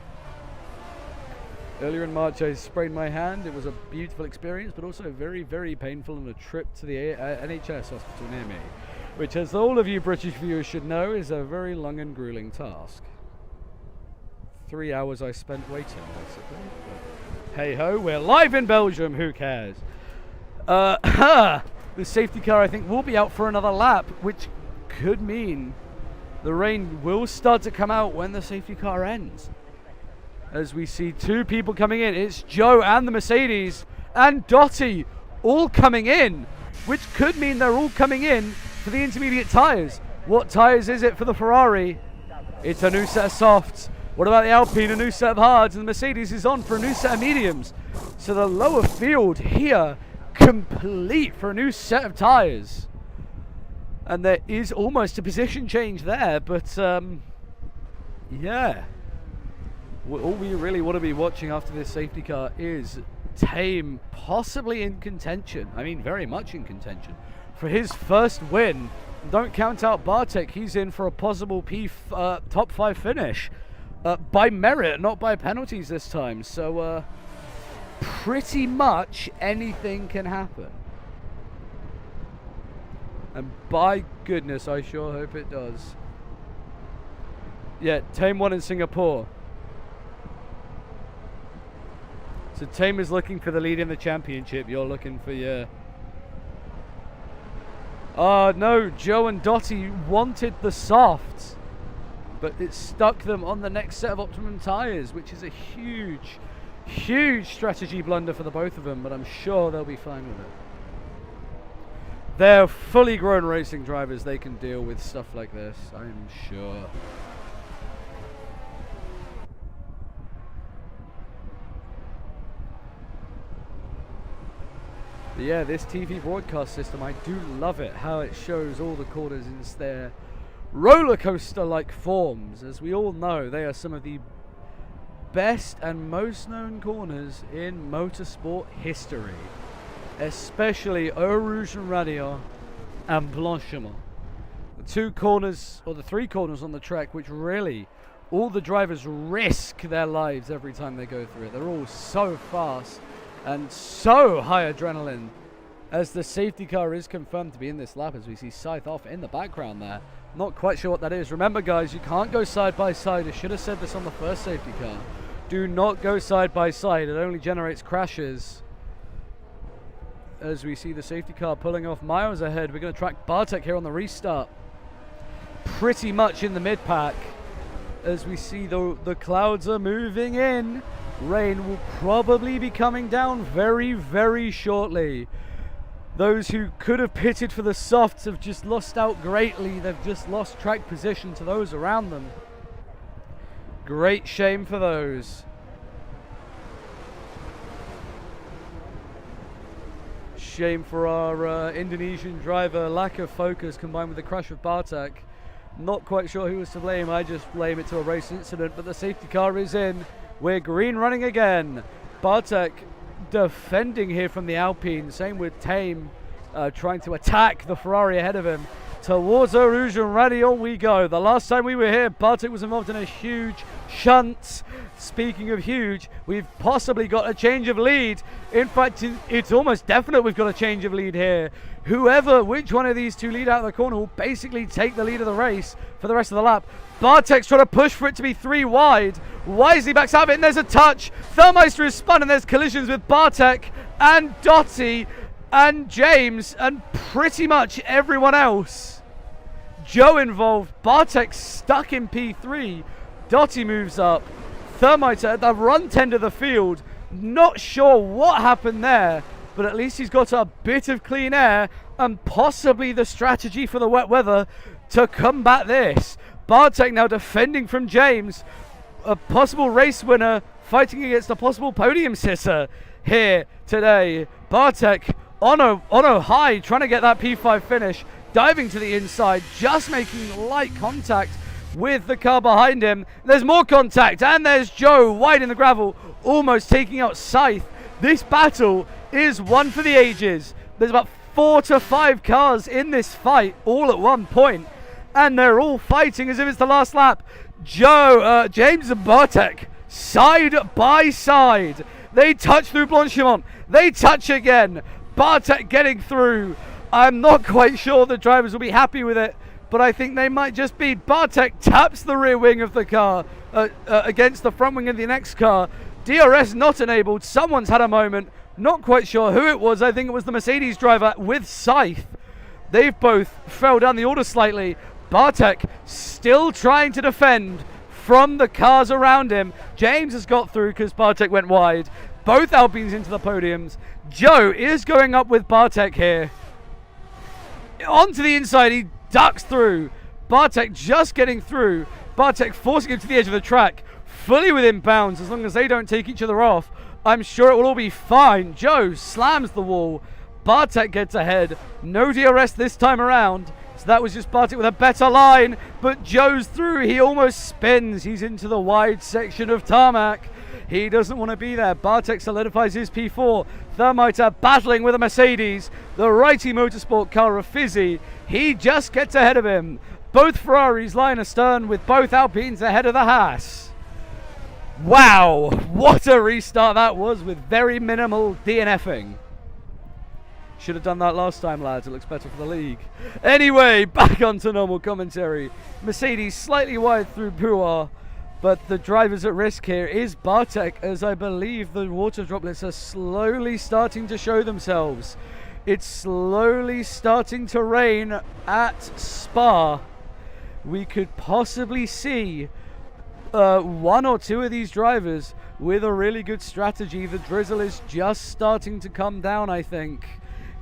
S1: Earlier in March, I sprained my hand. It was a beautiful experience, but also very, very painful, on a trip to the NHS hospital near me, which, as all of you British viewers should know, is a very long and grueling task. 3 hours I spent waiting, basically. Hey ho, we're live in Belgium, who cares? The safety car, I think, will be out for another lap, which could mean the rain will start to come out when the safety car ends. As we see two people coming in, it's Joe and the Mercedes and Dottie all coming in, which could mean they're all coming in for the intermediate tyres. What tyres is it for the Ferrari? It's a new set of softs. What about the Alpine? A new set of hards, and the Mercedes is on for a new set of mediums. So the lower field here complete for a new set of tyres. And there is almost a position change there, but yeah. All we really want to be watching after this safety car is Tame possibly in contention. I mean, very much in contention for his first win. Don't count out Bartek. He's in for a possible top 5 finish by merit, not by penalties this time. So pretty much anything can happen. And by goodness, I sure hope it does. Yeah, Tame won in Singapore. So Tame is looking for the lead in the championship. You're looking for your... Oh no, Joe and Dottie wanted the softs, but it stuck them on the next set of optimum tyres, which is a huge, huge strategy blunder for the both of them, but I'm sure they'll be fine with it. They're fully grown racing drivers. They can deal with stuff like this, I'm sure. But yeah, this TV broadcast system, I do love it, how it shows all the corners in their roller coaster like forms. As we all know, they are some of the best and most known corners in motorsport history, especially Eau Rouge and Radio and Blanchiment. The 2 corners, or the 3 corners on the track, which really all the drivers risk their lives every time they go through it. They're all so fast and so high adrenaline, as the safety car is confirmed to be in this lap, as we see Scythe off in the background there. Not quite sure what that is. Remember guys, you can't go side by side. I should have said this on the first safety car. Do not go side by side. It only generates crashes. As we see the safety car pulling off miles ahead. We're going to track Bartek here on the restart. Pretty much in the mid-pack. As we see the clouds are moving in. Rain will probably be coming down very, very shortly. Those who could have pitted for the softs have just lost out greatly. They've just lost track position to those around them. Great shame for those. Shame for our Indonesian driver. Lack of focus combined with the crash of Bartek. Not quite sure who was to blame. I just blame it to a race incident, but the safety car is in. We're green running again. Bartek defending here from the Alpine. Same with Tame, trying to attack the Ferrari ahead of him. Towards Eau Rouge and Radio we go. The last time we were here, Bartek was involved in a huge shunt. Speaking of huge, we've possibly got a change of lead. In fact, it's almost definite we've got a change of lead here. Which one of these 2 lead out of the corner will basically take the lead of the race for the rest of the lap. Bartek's trying to push for it to be 3 wide. Wisely backs out of it, and there's a touch. Thermeister is spun, and there's collisions with Bartek and Dottie and James and pretty much everyone else. Joe involved. Bartek stuck in P3. Dottie moves up. Thermite at the front end of the field. Not sure what happened there, but at least he's got a bit of clean air and possibly the strategy for the wet weather to combat this. Bartek now defending from James. A possible race winner fighting against a possible podium sitter here today. Bartek on a high, trying to get that P5 finish. Diving to the inside, just making light contact with the car behind him. There's more contact, and there's Joe wide in the gravel, almost taking out Scythe. This battle is one for the ages. There's about 4 to 5 cars in this fight, all at one point, and they're all fighting as if it's the last lap. James and Bartek, side by side. They touch through Blanchiment. They touch again. Bartek getting through. I'm not quite sure the drivers will be happy with it, but I think they might just be. Bartek taps the rear wing of the car against the front wing of the next car. DRS not enabled. Someone's had a moment. Not quite sure who it was. I think it was the Mercedes driver with Scythe. They've both fell down the order slightly. Bartek still trying to defend from the cars around him. James has got through because Bartek went wide. Both Alpines into the podiums. Joe is going up with Bartek here. Onto the inside, he ducks through. Bartek just getting through. Bartek forcing him to the edge of the track. Fully within bounds, as long as they don't take each other off. I'm sure it will all be fine. Joe slams the wall. Bartek gets ahead. No DRS this time around. So that was just Bartek with a better line, but Joe's through. He almost spins. He's into the wide section of tarmac. He doesn't want to be there. Bartek solidifies his P4. Thermiter battling with a Mercedes. The righty motorsport car of Fizzy. He just gets ahead of him. Both Ferraris line astern with both Alpines ahead of the Haas. Wow, what a restart that was with very minimal DNFing. Should have done that last time, lads. It looks better for the league. Anyway, back onto normal commentary. Mercedes slightly wide through Puar, but the drivers at risk here is Bartek, as I believe the water droplets are slowly starting to show themselves. It's slowly starting to rain at Spa. We could possibly see one or two of these drivers with a really good strategy. The drizzle is just starting to come down, I think.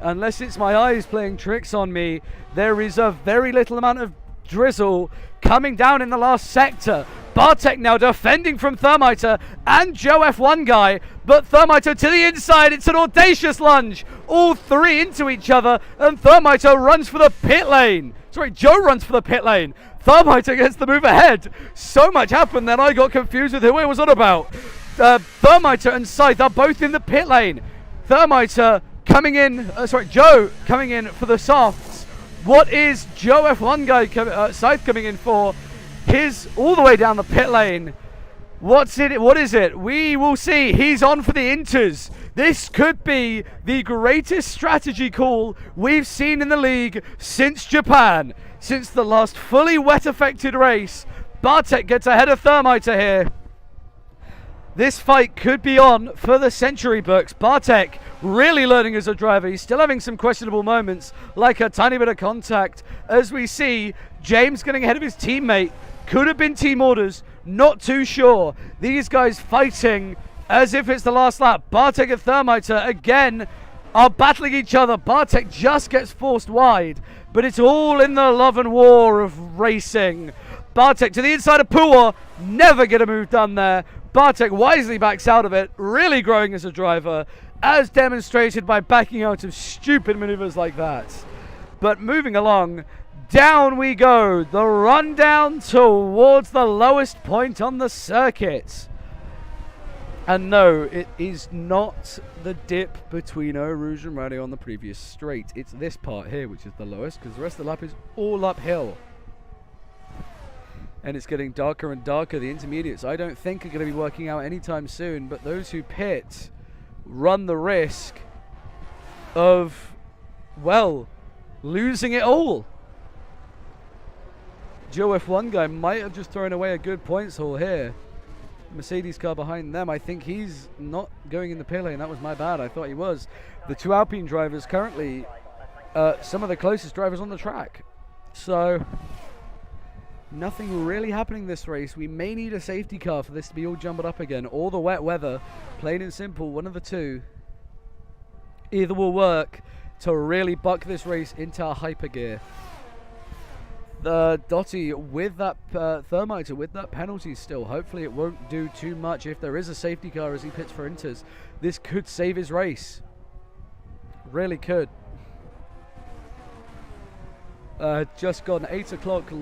S1: Unless it's my eyes playing tricks on me, there is a very little amount of drizzle coming down in the last sector. Bartek now defending from Thermiter and Joe F1 guy, but Thermiter to the inside. It's an audacious lunge. All three into each other, and Thermiter runs for the pit lane. Sorry, Joe runs for the pit lane. Thermiter gets the move ahead. So much happened then I got confused with who it was on about. Thermiter and Scythe are both in the pit lane. Thermiter coming in, Joe coming in for the softs. What is Joe F1 guy, Scythe coming in for? His all the way down the pit lane. What is it? We will see. He's on for the inters. This could be the greatest strategy call we've seen in the league since Japan. Since the last fully wet affected race. Bartek gets ahead of Thermiter here. This fight could be on for the century books. Bartek really learning as a driver. He's still having some questionable moments, like a tiny bit of contact. As we see, James getting ahead of his teammate. Could have been team orders, not too sure. These guys fighting as if it's the last lap. Bartek and Thermiter again are battling each other. Bartek just gets forced wide, but it's all in the love and war of racing. Bartek to the inside of Puar, never get a move done there. Bartek wisely backs out of it, really growing as a driver, as demonstrated by backing out of stupid maneuvers like that. But moving along, down we go, the rundown towards the lowest point on the circuit. And no, it is not the dip between Eau Rouge and Radio on the previous straight. It's this part here which is the lowest, because the rest of the lap is all uphill. And it's getting darker and darker. The intermediates I don't think are going to be working out anytime soon, but those who pit run the risk of, well, losing it all. Joe F1 guy might have just thrown away a good points haul here. Mercedes car behind them, I think he's not going in the pit lane. That was my bad, I thought he was. The two Alpine drivers currently some of the closest drivers on the track. So nothing really happening this race. We may need a safety car for this to be all jumbled up again, or the wet weather. Plain and simple, one of the two. Either will work to really buck this race into a hyper gear. The Dottie with that Thermiter, with that penalty still. Hopefully it won't do too much. If there is a safety car as he pits for inters, this could save his race. Really could. Just gone 8 o'clock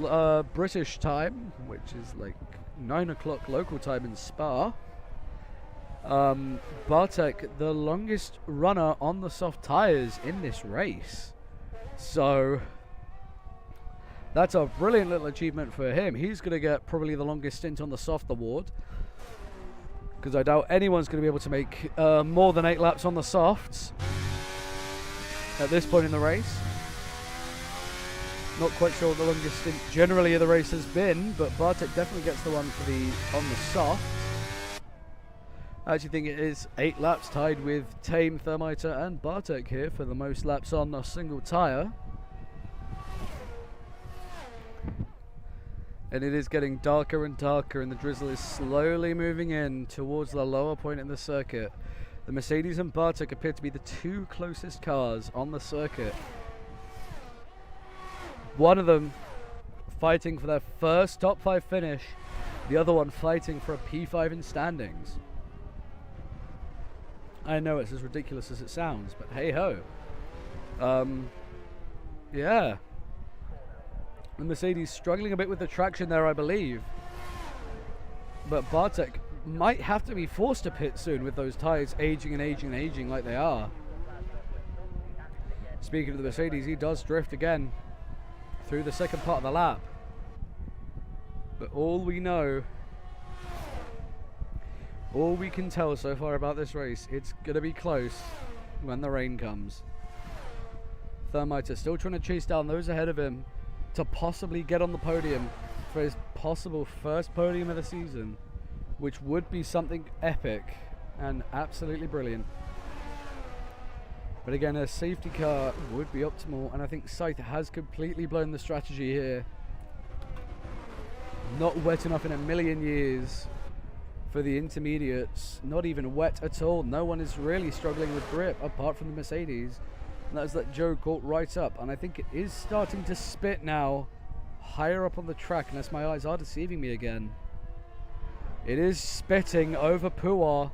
S1: British time, which is like 9 o'clock local time in Spa. Bartek, the longest runner on the soft tyres in this race. So that's a brilliant little achievement for him. He's going to get probably the longest stint on the soft award, because I doubt anyone's going to be able to make more than 8 laps on the softs at this point in the race. Not quite sure what the longest stint generally of the race has been, but Bartek definitely gets the one for on the soft. I actually think it is 8 laps, tied with Tame, Thermiter and Bartek here for the most laps on a single tyre. And it is getting darker and darker, and the drizzle is slowly moving in towards the lower point in the circuit. The Mercedes and Bartek appear to be the two closest cars on the circuit. One of them fighting for their first top 5 finish, the other one fighting for a P5 in standings. I know it's as ridiculous as it sounds, but hey ho. Yeah. The Mercedes struggling a bit with the traction there, I believe. But Bartek might have to be forced to pit soon with those tyres aging and aging and aging like they are. Speaking of the Mercedes, he does drift again through the second part of the lap. But all we know, all we can tell so far about this race, it's going to be close when the rain comes. Thermiter still trying to chase down those ahead of him to possibly get on the podium for his possible first podium of the season, which would be something epic and absolutely brilliant. But again, a safety car would be optimal, and I think Scythe has completely blown the strategy here. Not wet enough in a million years for the intermediates, not even wet at all. No one is really struggling with grip apart from the Mercedes. And that is that Joe caught right up, and I think it is starting to spit now higher up on the track, unless my eyes are deceiving me again. It is spitting over Puar.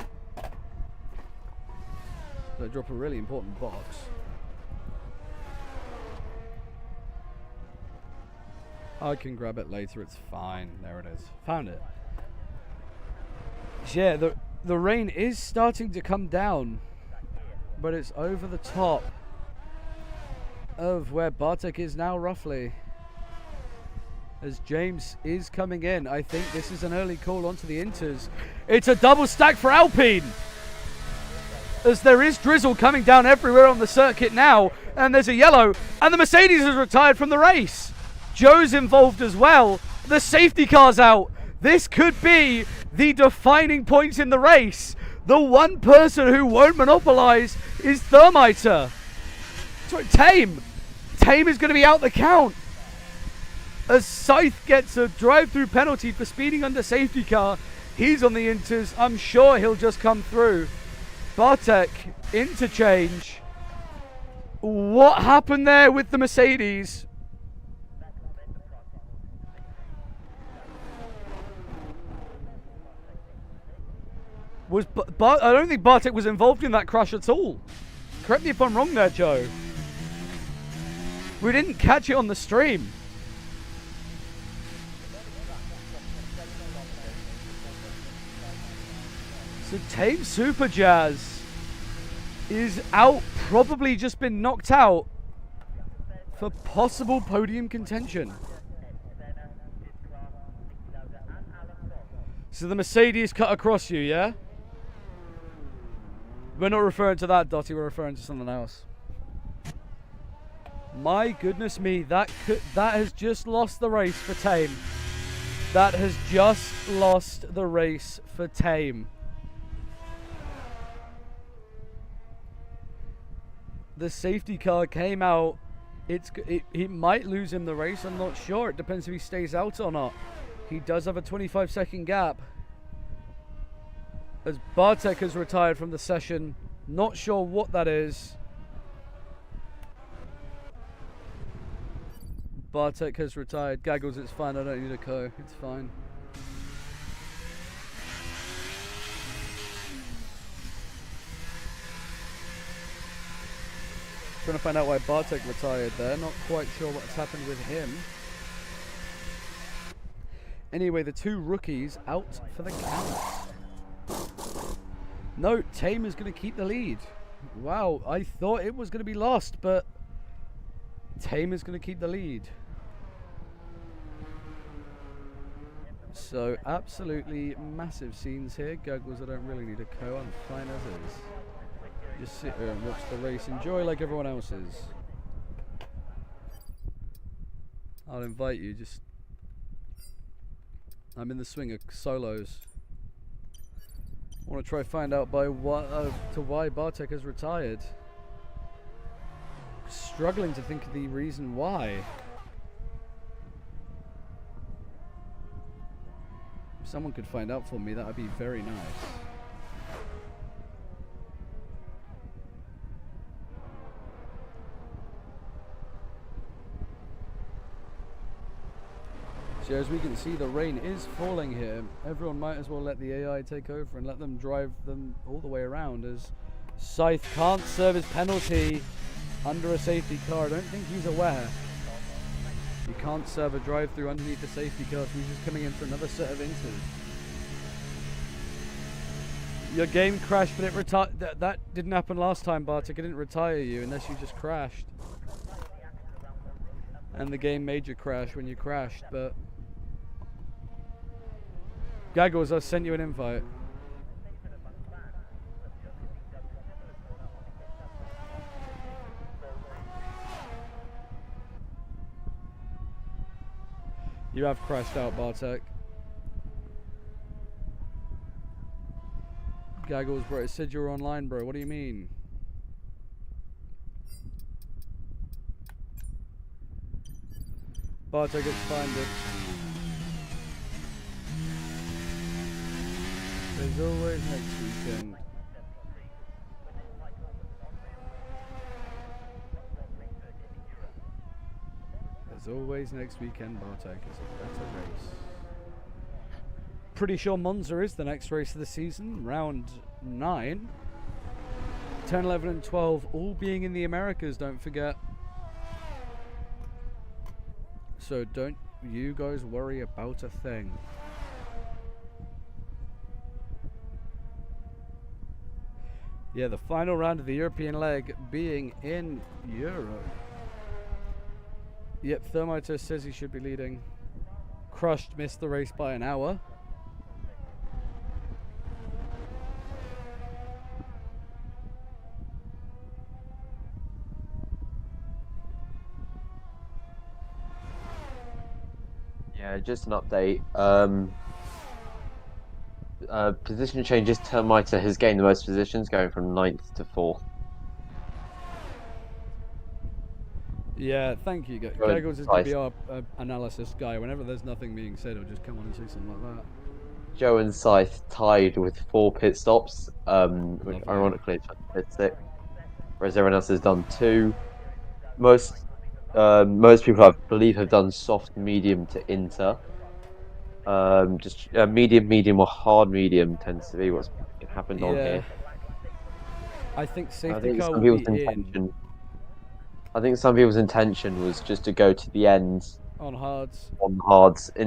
S1: So drop a really important box. I can grab it later, it's fine. There it is. Found it. Yeah, the rain is starting to come down, but it's over the top of where Bartek is now, roughly. As James is coming in, I think this is an early call onto the Inters. It's a double stack for Alpine, as there is drizzle coming down everywhere on the circuit now, and there's a yellow, and the Mercedes has retired from the race. Joe's involved as well. The safety car's out. This could be the defining point in the race. The one person who won't monopolize is Thermiter. Sorry, Tame. Tame is going to be out the count, as Scythe gets a drive-through penalty for speeding under safety car. He's on the Inters. I'm sure he'll just come through. Bartek, interchange. What happened there with the Mercedes? I don't think Bartek was involved in that crash at all. Correct me if I'm wrong there, Joe. We didn't catch it on the stream. So Tame Super Jazz is out, probably just been knocked out for possible podium contention. So the Mercedes cut across you, yeah? We're not referring to that, Dottie, we're referring to something else. My goodness me, that has just lost the race for Tame. That has just lost the race for Tame. The safety car came out. It might lose him the race, I'm not sure. It depends if he stays out or not. He does have a 25-second gap, as Bartek has retired from the session. Not sure what that is. Bartek has retired. Gaggles, it's fine. I don't need a co. It's fine. Trying to find out why Bartek retired there. Not quite sure what's happened with him. Anyway, the two rookies out for the count. No, Tame is going to keep the lead. Wow, I thought it was going to be lost, but Tame is going to keep the lead. So, absolutely massive scenes here. Goggles, I don't really need a co. I'm fine as is. Just sit there and watch the race. Enjoy like everyone else is. I'll invite you. Just, I'm in the swing of solos. I want to try find out by why Bartek has retired. Struggling to think of the reason why. If someone could find out for me, that would be very nice. So as we can see, the rain is falling here. Everyone might as well let the AI take over and let them drive them all the way around, as Scythe can't serve his penalty under a safety car. I don't think he's aware. You can't serve a drive-through underneath the safety car, so he's just coming in for another set of inters. Your game crashed, but it retired. That didn't happen last time, Bartek. It didn't retire you unless you just crashed. And the game made you crash when you crashed, but... Gaggles, I sent you an invite. You have crashed out, Bartek. Gaggles, bro, it said you were online, bro. What do you mean? Bartek, it's fine, dude. There's always next weekend. There's always next weekend, Bartek. It's a better race. Pretty sure Monza is the next race of the season. Round 9. 10, 11 and 12 all being in the Americas, don't forget. So don't you guys worry about a thing. Yeah, the final round of the European leg being in Europe. Yep, Thermiter says he should be leading. Crushed missed the race by an hour.
S2: Yeah, just an update. Position changes. Termiter has gained the most positions, going from 9th to 4th.
S1: Yeah, thank you. Gaggles is going to be our analysis guy. Whenever there's nothing being said, he'll just come on and say something like that.
S2: Joe and Scythe tied with 4 pit stops, which ironically is pit 6, whereas everyone else has done 2. Most people, I believe, have done soft medium to inter. Just medium or hard medium tends to be what's happened on here.
S1: I think safety car will be in.
S2: I think some people's intention was just to go to the end
S1: on hards,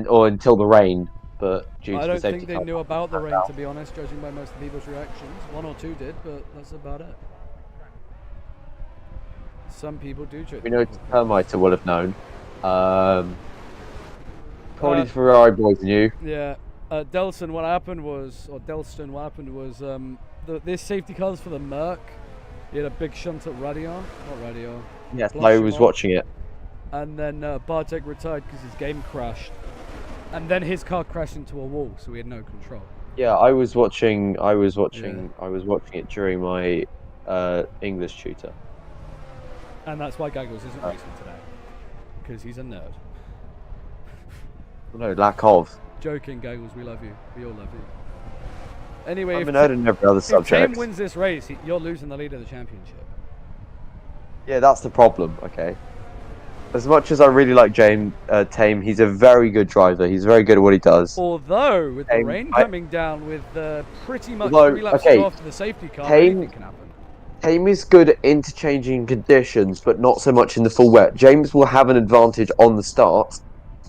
S2: or until the rain. But due
S1: I
S2: to
S1: don't
S2: the safety
S1: think they knew about the rain, to be honest, judging by most of the people's reactions. 1 or 2 did, but that's about it. Some people do check.
S2: We know Termiter will have known. Probably the Ferrari boys knew.
S1: Yeah. Delston, what happened was, this safety car's for the Merc. He had a big shunt at Radion. Not Radion.
S2: Yes, I was watching it.
S1: And then Bartek retired because his game crashed. And then his car crashed into a wall, so he had no control.
S2: Yeah, I was watching it during my English tutor.
S1: And that's why Gaggles isn't racing today. Because he's a nerd.
S2: No, lack of.
S1: Joking, Gaggles, we love you. We all love you. Anyway,
S2: I'm a nerd in every other subject.
S1: If Tame wins this race, you're losing the lead of the championship.
S2: Yeah, that's the problem, okay? As much as I really like Tame, he's a very good driver. He's very good at what he does.
S1: Although, with the rain coming down, with pretty much 3 laps to go after the safety car, anything can happen.
S2: Tame is good at interchanging conditions, but not so much in the full wet. James will have an advantage on the start,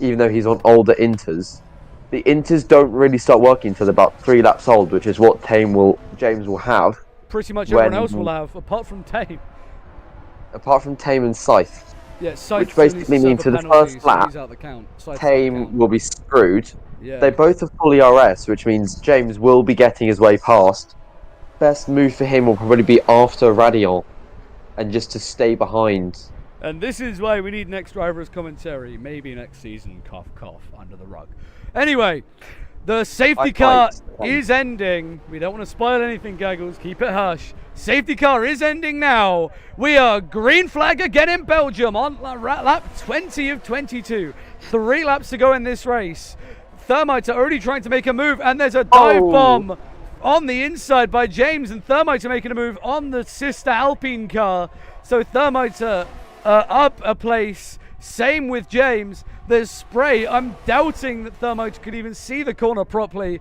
S2: even though he's on older inters. The inters don't really start working until about 3 laps old, which is what James will have.
S1: Pretty much everyone else will have, apart from Tame.
S2: Apart from Tame and Scythe.
S1: Yeah, Scythe,
S2: which basically means for the first lap, Tame will be screwed.
S1: Yeah.
S2: They both have full ERS, which means James will be getting his way past. Best move for him will probably be after Radion, and just to stay behind.
S1: And this is why we need next driver's commentary. Maybe next season, cough, cough, under the rug. Anyway, the safety car is ending. We don't want to spoil anything, Gaggles. Keep it hush. Safety car is ending now. We are green flag again in Belgium on lap 20 of 22. 3 laps to go in this race. Thermiter already trying to make a move, and there's a dive bomb on the inside by James, and Thermiter making a move on the sister Alpine car. So Thermiter up a place. Same with James. There's spray. I'm doubting that Thermiter could even see the corner properly,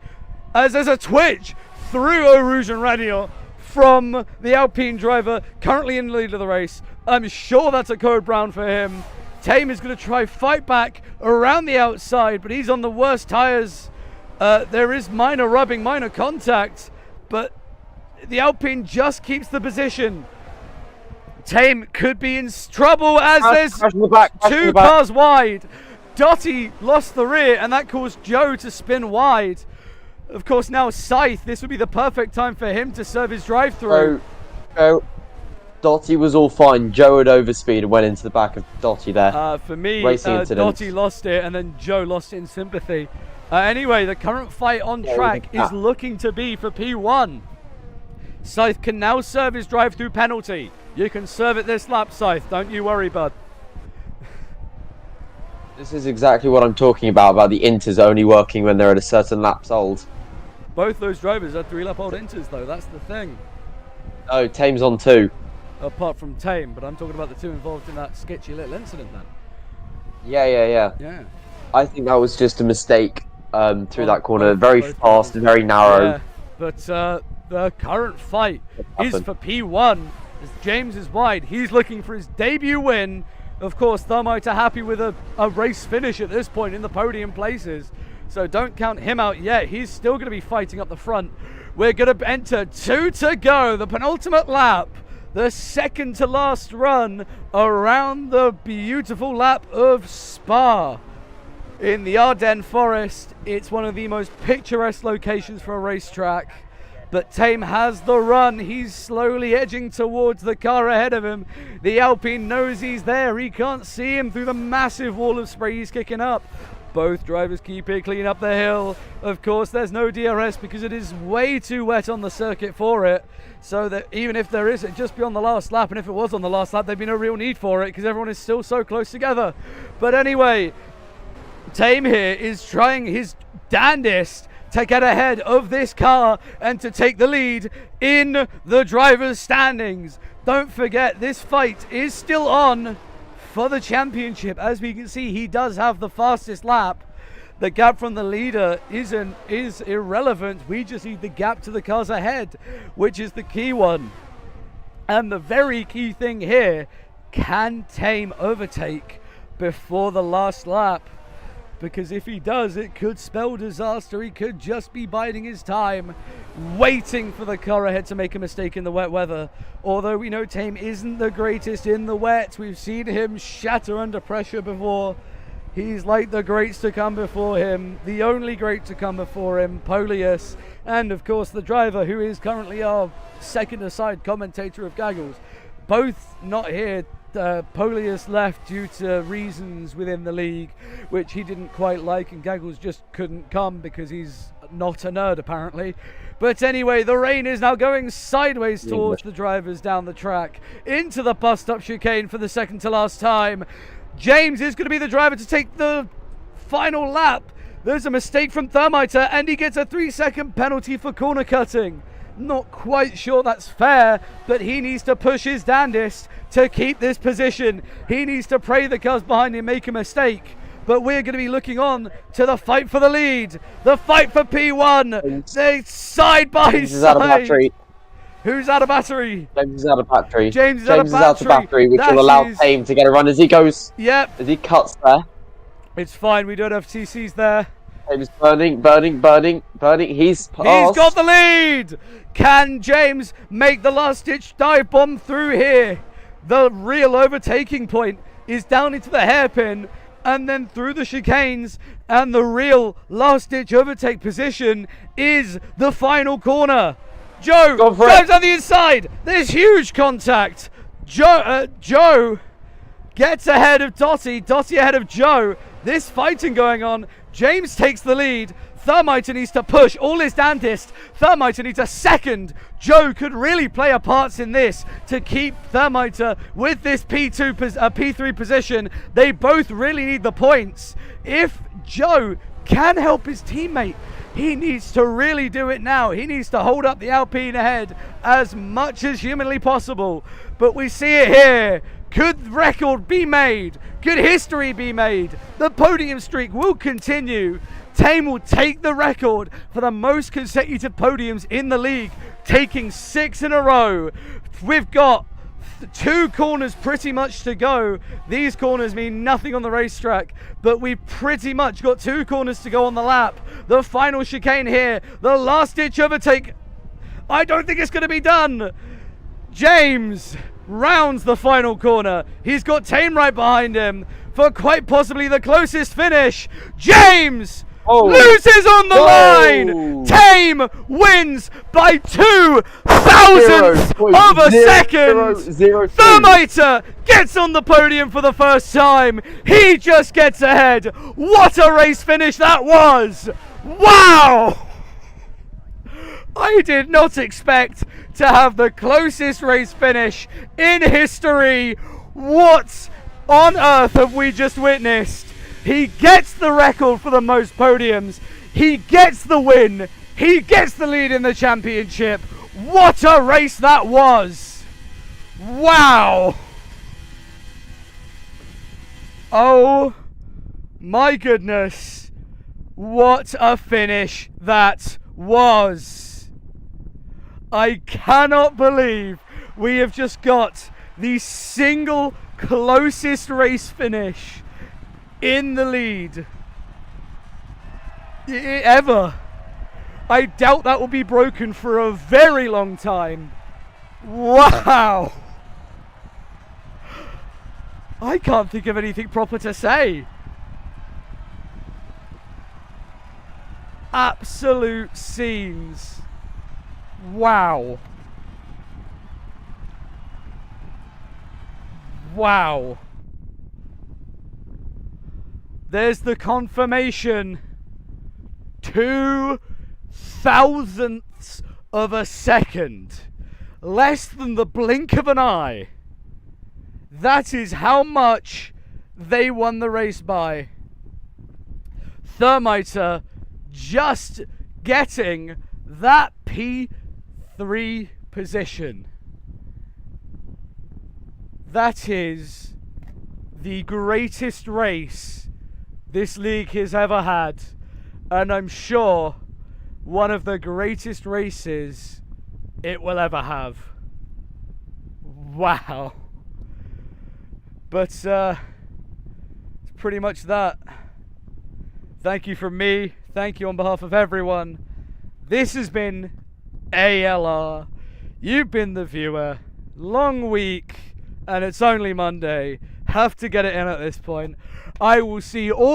S1: as there's a twitch through Eau Rouge and Radio from the Alpine driver, currently in the lead of the race. I'm sure that's a code brown for him. Tame is going to try fight back around the outside, but he's on the worst tyres. There is minor rubbing, minor contact, but the Alpine just keeps the position. Tame could be in trouble as there's two cars wide. Dottie lost the rear, and that caused Joe to spin wide. Of course, now Scythe, this would be the perfect time for him to serve his drive-through.
S2: Dottie was all fine. Joe had overspeed and went into the back of Dottie there.
S1: For me, Dottie lost it, and then Joe lost it in sympathy. Anyway, the current fight on track is looking to be for P1. Scythe can now serve his drive-through penalty. You can serve it this lap, Scythe. Don't you worry, bud.
S2: This is exactly what I'm talking about the inters only working when they're at a certain lap's old.
S1: Both those drivers are 3-lap-old inters, though. That's the thing.
S2: Oh, Tame's on 2.
S1: Apart from Tame, but I'm talking about the 2 involved in that sketchy little incident then.
S2: Yeah. I think that was just a mistake through that corner. Very fast and very narrow.
S1: Yeah, but the current fight is for P1 as James is wide. He's looking for his debut win. Of course, Thermite are happy with a race finish at this point in the podium places. So don't count him out yet. He's still going to be fighting up the front. We're going to enter 2 to go, the penultimate lap. The second to last run around the beautiful lap of Spa. In the Ardennes Forest, it's one of the most picturesque locations for a racetrack. But Tame has the run. He's slowly edging towards the car ahead of him. The Alpine knows he's there. He can't see him through the massive wall of spray he's kicking up. Both drivers keep it clean up the hill. Of course, there's no DRS because it is way too wet on the circuit for it. So that even if there is, it'd just be on the last lap. And if it was on the last lap, there'd be no real need for it because everyone is still so close together. But anyway, Tame here is trying his damnedest to get ahead of this car and to take the lead in the driver's standings. Don't forget, this fight is still on for the championship. As we can see, he does have the fastest lap. The gap from the leader is irrelevant. We just need the gap to the cars ahead, which is the key one. And the very key thing here, can Tame overtake before the last lap? Because if he does, it could spell disaster. He could just be biding his time, waiting for the car ahead to make a mistake in the wet weather. Although we know Tame isn't the greatest in the wet. We've seen him shatter under pressure before. He's like the greats to come before him, the only great to come before him, Polius, and of course the driver who is currently our second aside commentator of Gaggles. Both not here. Polius left due to reasons within the league which he didn't quite like, and Gaggles just couldn't come because he's not a nerd apparently. But anyway, the rain is now going sideways towards the drivers down the track into the bus stop chicane for the second to last time. James is going to be the driver to take the final lap. There's a mistake from Thermiter and he gets a 3-second penalty for corner cutting. Not quite sure that's fair, but he needs to push his damnedest to keep this position. He needs to pray the cars behind him make a mistake. But we're going to be looking on to the fight for the lead. The fight for P1. They're side by
S2: James
S1: side.
S2: is out of battery.
S1: Who's out of battery?
S2: James is out of battery.
S1: James is out of battery,
S2: which will allow Tame to get a run as he goes.
S1: Yep.
S2: As he cuts there.
S1: It's fine. We don't have TCs there.
S2: James burning. He's passed.
S1: He's got the lead. Can James make the last-ditch dive bomb through here? The real overtaking point is down into the hairpin and then through the chicanes, and the real last-ditch overtake position is the final corner. Joe drives on the inside. There's huge contact. Joe gets ahead of Dottie. Dottie ahead of Joe. This fighting going on. James takes the lead. Thermiter needs to push all his damnedest. Thermiter needs a second. Joe could really play a part in this to keep Thermiter with this P3 position. They both really need the points. If Joe can help his teammate, he needs to really do it now. He needs to hold up the Alpine ahead as much as humanly possible. But we see it here. Could record be made? Could history be made? The podium streak will continue. Tame will take the record for the most consecutive podiums in the league, taking 6 in a row. We've got Just 2 corners pretty much to go. These corners mean nothing on the racetrack, but we've pretty much got 2 corners to go on the lap. The final chicane here, the last ditch overtake. I don't think it's going to be done. James rounds the final corner. He's got Tame right behind him for quite possibly the closest finish. James loses on the line. Tame wins by 2 thousandths of a second. Thermiter gets on the podium for the first time. He just gets ahead. What a race finish that was. Wow. I did not expect to have the closest race finish in history. What on earth have we just witnessed? He gets the record for the most podiums. He gets the win. He gets the lead in the championship. What a race that was. Wow. Oh my goodness. What a finish that was. I cannot believe we have just got the single closest race finish in the lead ever. I doubt that will be broken for a very long time. Wow. I can't think of anything proper to say. Absolute scenes. Wow. Wow. There's the confirmation. 2 thousandths of a second. Less than the blink of an eye. That is how much they won the race by. Thermiter just getting that P3 position. That is the greatest race this league has ever had, and I'm sure one of the greatest races it will ever have. Wow. But it's pretty much that. Thank you from me. Thank you on behalf of everyone. This has been ALR. You've been the viewer. Long week, and it's only Monday. Have to get it in at this point. I will see all